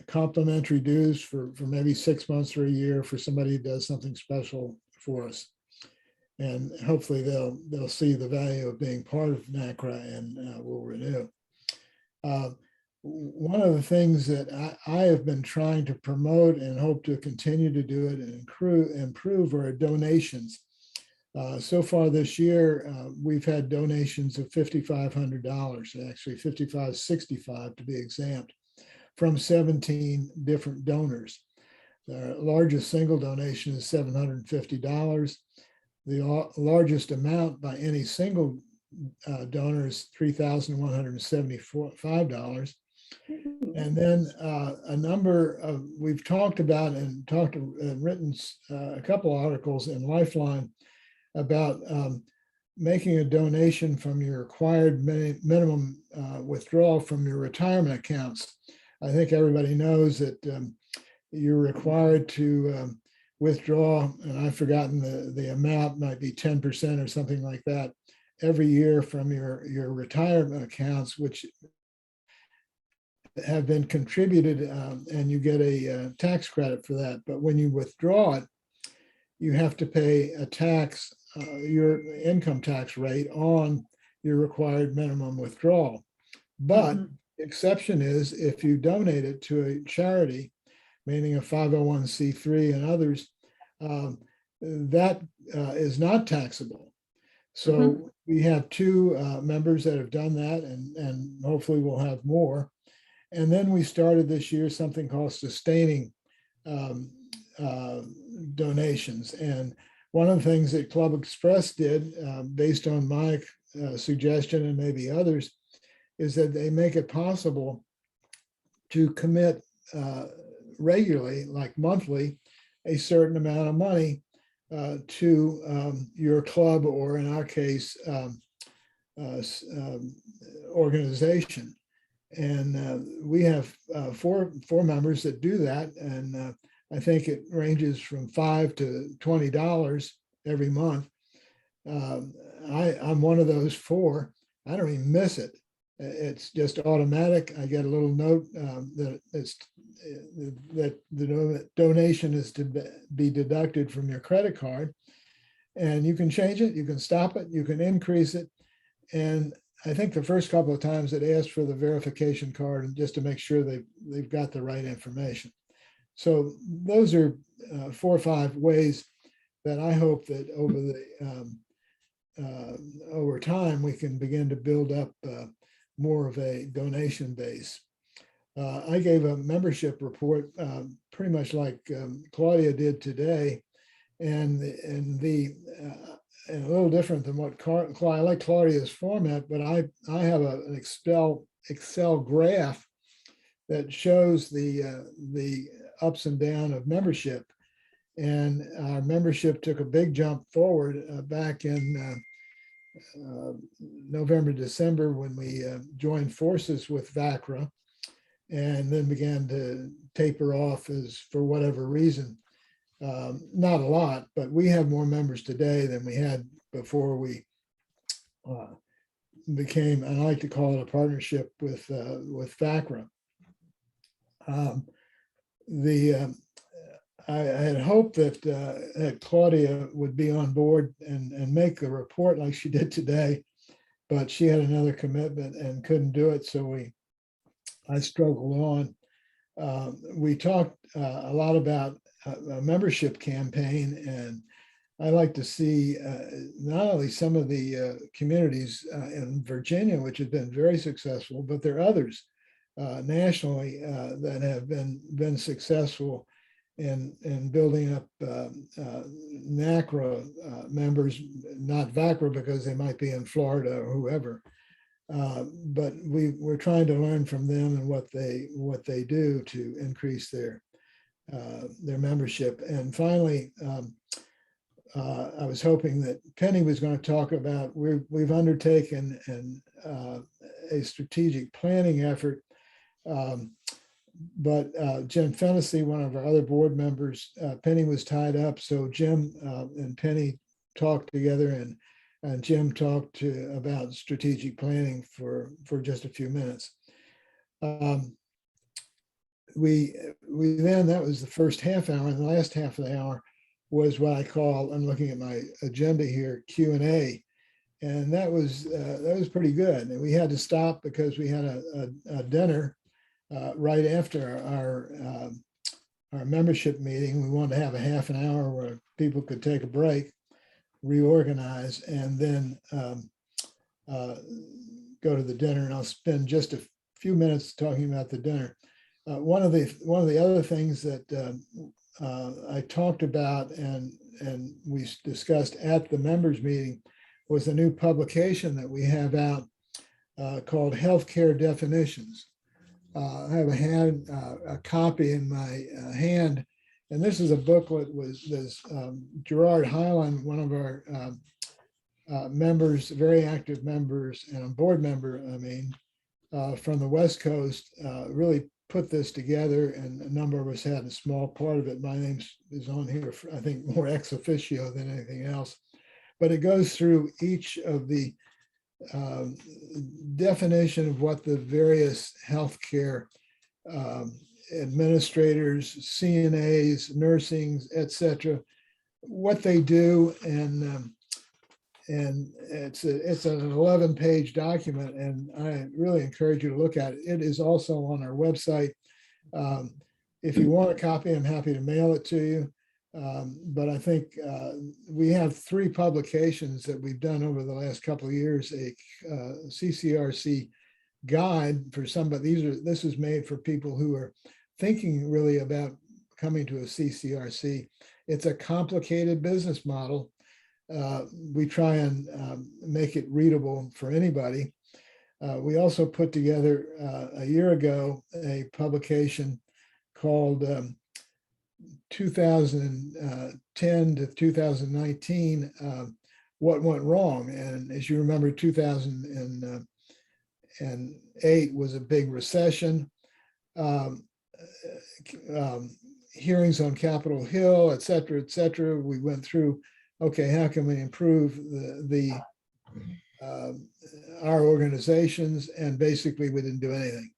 complimentary dues for maybe 6 months or a year for somebody who does something special for us. And hopefully they'll see the value of being part of NACRA and will renew. One of the things that I have been trying to promote and hope to continue to do it and improve are donations. So far this year, we've had donations of $5,500, actually $5,565 to be exempt, from 17 different donors. The largest single donation is $750. The largest amount by any single donor is $3,175. And then a number of, we've talked about and written a couple articles in Lifeline about making a donation from your required minimum withdrawal from your retirement accounts. I think everybody knows that you're required to withdraw, and I've forgotten the amount, might be 10% or something like that, every year from your retirement accounts, which have been contributed, and you get a tax credit for that. But when you withdraw it, you have to pay a tax, your income tax rate on your required minimum withdrawal. But the exception is if you donate it to a charity, meaning a 501c3 and others, that is not taxable. So we have 2 members that have done that, and hopefully we'll have more. And then we started this year something called sustaining donations. And one of the things that Club Express did, based on my suggestion and maybe others, is that they make it possible to commit regularly, like monthly, a certain amount of money to your club, or in our case, organization. And we have four members that do that. And I think it ranges from $5 to $20 every month. I'm one of those four. I don't even miss it. It's just automatic. I get a little note that the donation is to be deducted from your credit card, and you can change it, you can stop it, you can increase it. And I think the first couple of times it asked for the verification card, and just to make sure they've got the right information. So those are 4 or 5 ways that I hope that over time we can begin to build up more of a donation base. I gave a membership report pretty much like Claudia did today, and a little different than what I like Claudia's format, but I have an Excel graph that shows the ups and downs of membership. And our membership took a big jump forward back in November, December, when we joined forces with VaCCRA, and then began to taper off as for whatever reason. Not a lot, but we have more members today than we had before we became, I like to call it a partnership with VaCCRA. I had hoped that Claudia would be on board and make the report like she did today, but she had another commitment and couldn't do it. So I struggled on. We talked a lot about a membership campaign, and I like to see not only some of the communities in Virginia, which have been very successful, but there are others nationally that have been successful in building up NACRA members, not VaCCRA because they might be in Florida or whoever. But we're trying to learn from them and what they do to increase their membership. And finally, I was hoping that Penny was going to talk about, we've undertaken a strategic planning effort. But Jim Fennessy, one of our other board members, Penny was tied up. So Jim and Penny talked together, and Jim talked about strategic planning for just a few minutes. We then, that was the first half hour, and the last half of the hour was what I call, I'm looking at my agenda here, Q&A. And that was pretty good. And we had to stop because we had a dinner right after our membership meeting. We wanted to have a half an hour where people could take a break, reorganize, and then go to the dinner. And I'll spend just a few minutes talking about the dinner. One of the other things that I talked about and we discussed at the members meeting was a new publication that we have out called Healthcare Definitions. I have a copy in my hand, and this is a booklet with Gerard Highland, one of our members, very active members, and a board member, from the West Coast, really put this together, and a number of us had a small part of it. My name is on here, I think more ex officio than anything else, but it goes through each of the definition of what the various healthcare administrators, CNAs, nursing, etc., what they do, and it's an 11-page document, and I really encourage you to look at it. It is also on our website. If you want a copy, I'm happy to mail it to you. But I think we have 3 publications that we've done over the last couple of years, a CCRC guide for somebody. This is made for people who are thinking really about coming to a CCRC. It's a complicated business model. We try and make it readable for anybody. We also put together a year ago a publication called 2010 to 2019, What Went Wrong. And as you remember, 2008 was a big recession. Hearings on Capitol Hill, et cetera, et cetera. We went through, okay, how can we improve our organizations? And basically we didn't do anything.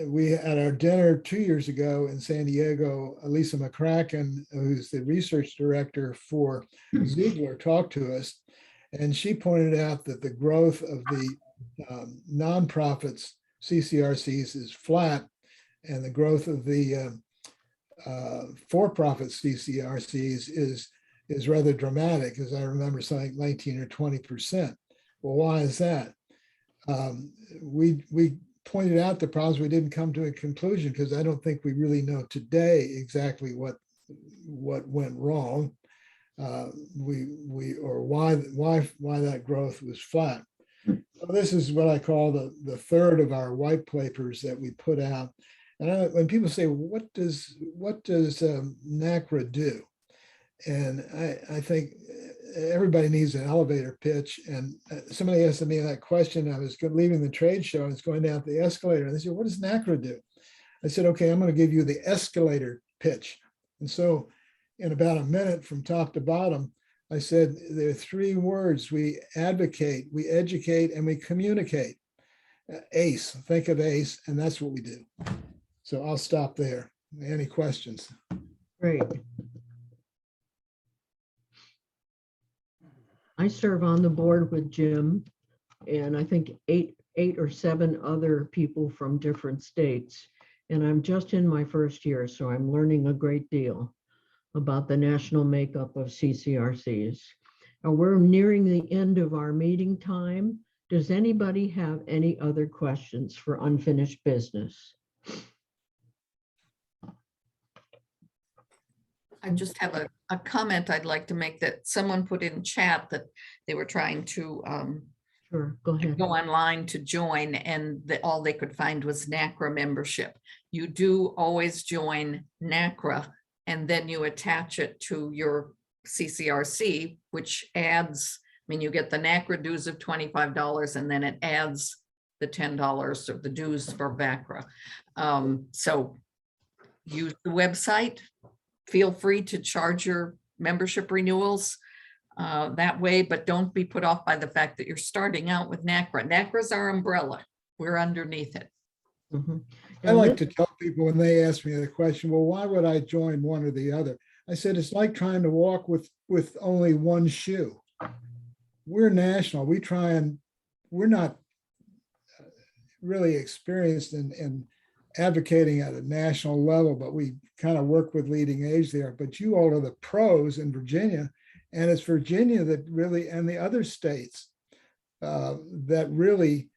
We at our dinner 2 years ago in San Diego, Lisa McCracken, who's the research director for Ziegler, talked to us, and she pointed out that the growth of the nonprofits, CCRCs, is flat, and the growth of the for-profit CCRCs is rather dramatic, as I remember something 19 or 20%. Well, why is that? We pointed out the problems. We didn't come to a conclusion because I don't think we really know today exactly what went wrong, or why that growth was flat. So this is what I call the third of our white papers that we put out. And when people say, what does NACRA do? And I think everybody needs an elevator pitch. And somebody asked me that question. I was leaving the trade show and was going down the escalator. And they said, what does NACRA do? I said, okay, I'm going to give you the escalator pitch. And so in about a minute from top to bottom, I said, there are three words: we advocate, we educate, and we communicate. ACE, think of ACE, and that's what we do. So I'll stop there. Any questions? Great. I serve on the board with Jim and I think eight or seven other people from different states. And I'm just in my first year, so I'm learning a great deal about the national makeup of CCRCs. And we're nearing the end of our meeting time. Does anybody have any other questions for unfinished business? I just have a comment I'd like to make that someone put in chat that they were trying to Sure, go ahead. go online to join, and that all they could find was NACRA membership. You do always join NACRA, and then you attach it to your CCRC, which adds, I mean, you get the NACRA dues of $25, and then it adds the $10 of the dues for VaCCRA. So use the website. Feel free to charge your membership renewals that way, but don't be put off by the fact that you're starting out with NACRA. NACRA is our umbrella. We're underneath it. Mm-hmm. I like to tell people when they ask me the question, well, why would I join one or the other? I said, it's like trying to walk with only one shoe. We're national. We're not really experienced in advocating at a national level, but we kind of work with leading age there. But you all are the pros in Virginia, and it's Virginia that really, and the other states that really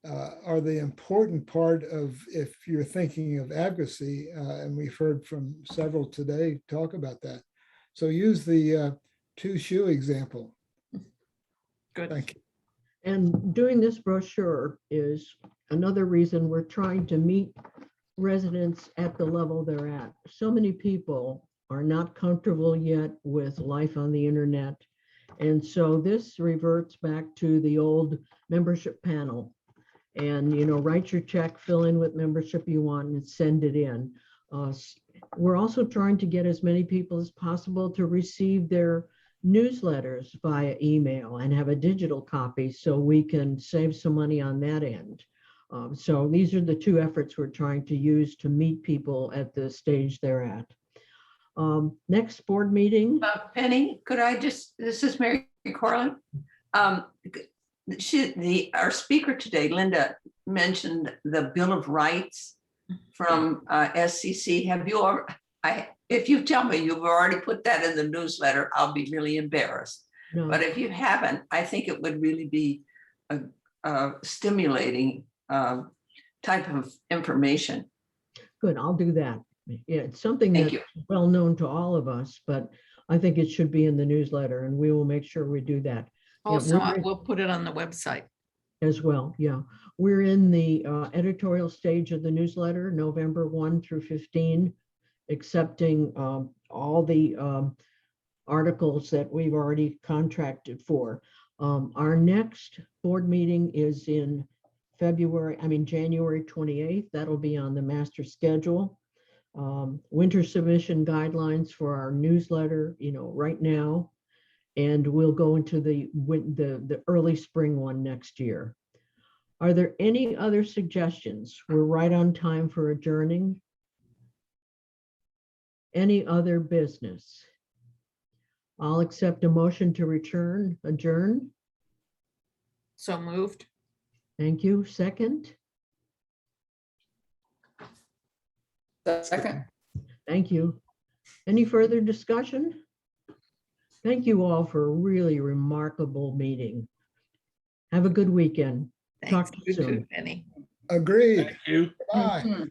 are the important part of, if you're thinking of advocacy, and we've heard from several today talk about that. So use the two shoe example. Good. Thank you. And doing this brochure is another reason we're trying to meet residents at the level they're at. So many people are not comfortable yet with life on the internet. And so this reverts back to the old membership panel. And, you know, write your check, fill in what membership you want, and send it in. We're also trying to get as many people as possible to receive their newsletters via email and have a digital copy so we can save some money on that end. So these are the two efforts we're trying to use to meet people at the stage they're at. Next board meeting. Penny, could I just, this is Mary Corlin. Our speaker today, Linda, mentioned the Bill of Rights from SCC. Have you, if you tell me you've already put that in the newsletter, I'll be really embarrassed. No. But if you haven't, I think it would really be a stimulating type of information. Good, I'll do that. Yeah, it's something Thank that's well known to all of us, but I think it should be in the newsletter, and we will make sure we do that. Yeah, Also, we're- we'll put it on the website. as well, yeah. We're in the editorial stage of the newsletter, November 1 through 15, accepting all the articles that we've already contracted for. Our next board meeting is in January 28th. That'll be on the master schedule. Winter submission guidelines for our newsletter, right now. And we'll go into the early spring one next year. Are there any other suggestions? We're right on time for adjourning. Any other business? I'll accept a motion to adjourn. So moved. Thank you. Second. Second. Thank you. Any further discussion? Thank you all for a really remarkable meeting. Have a good weekend. Talk Thanks. to you You too, soon. Penny. Agreed. Thank you. Bye. Mhm.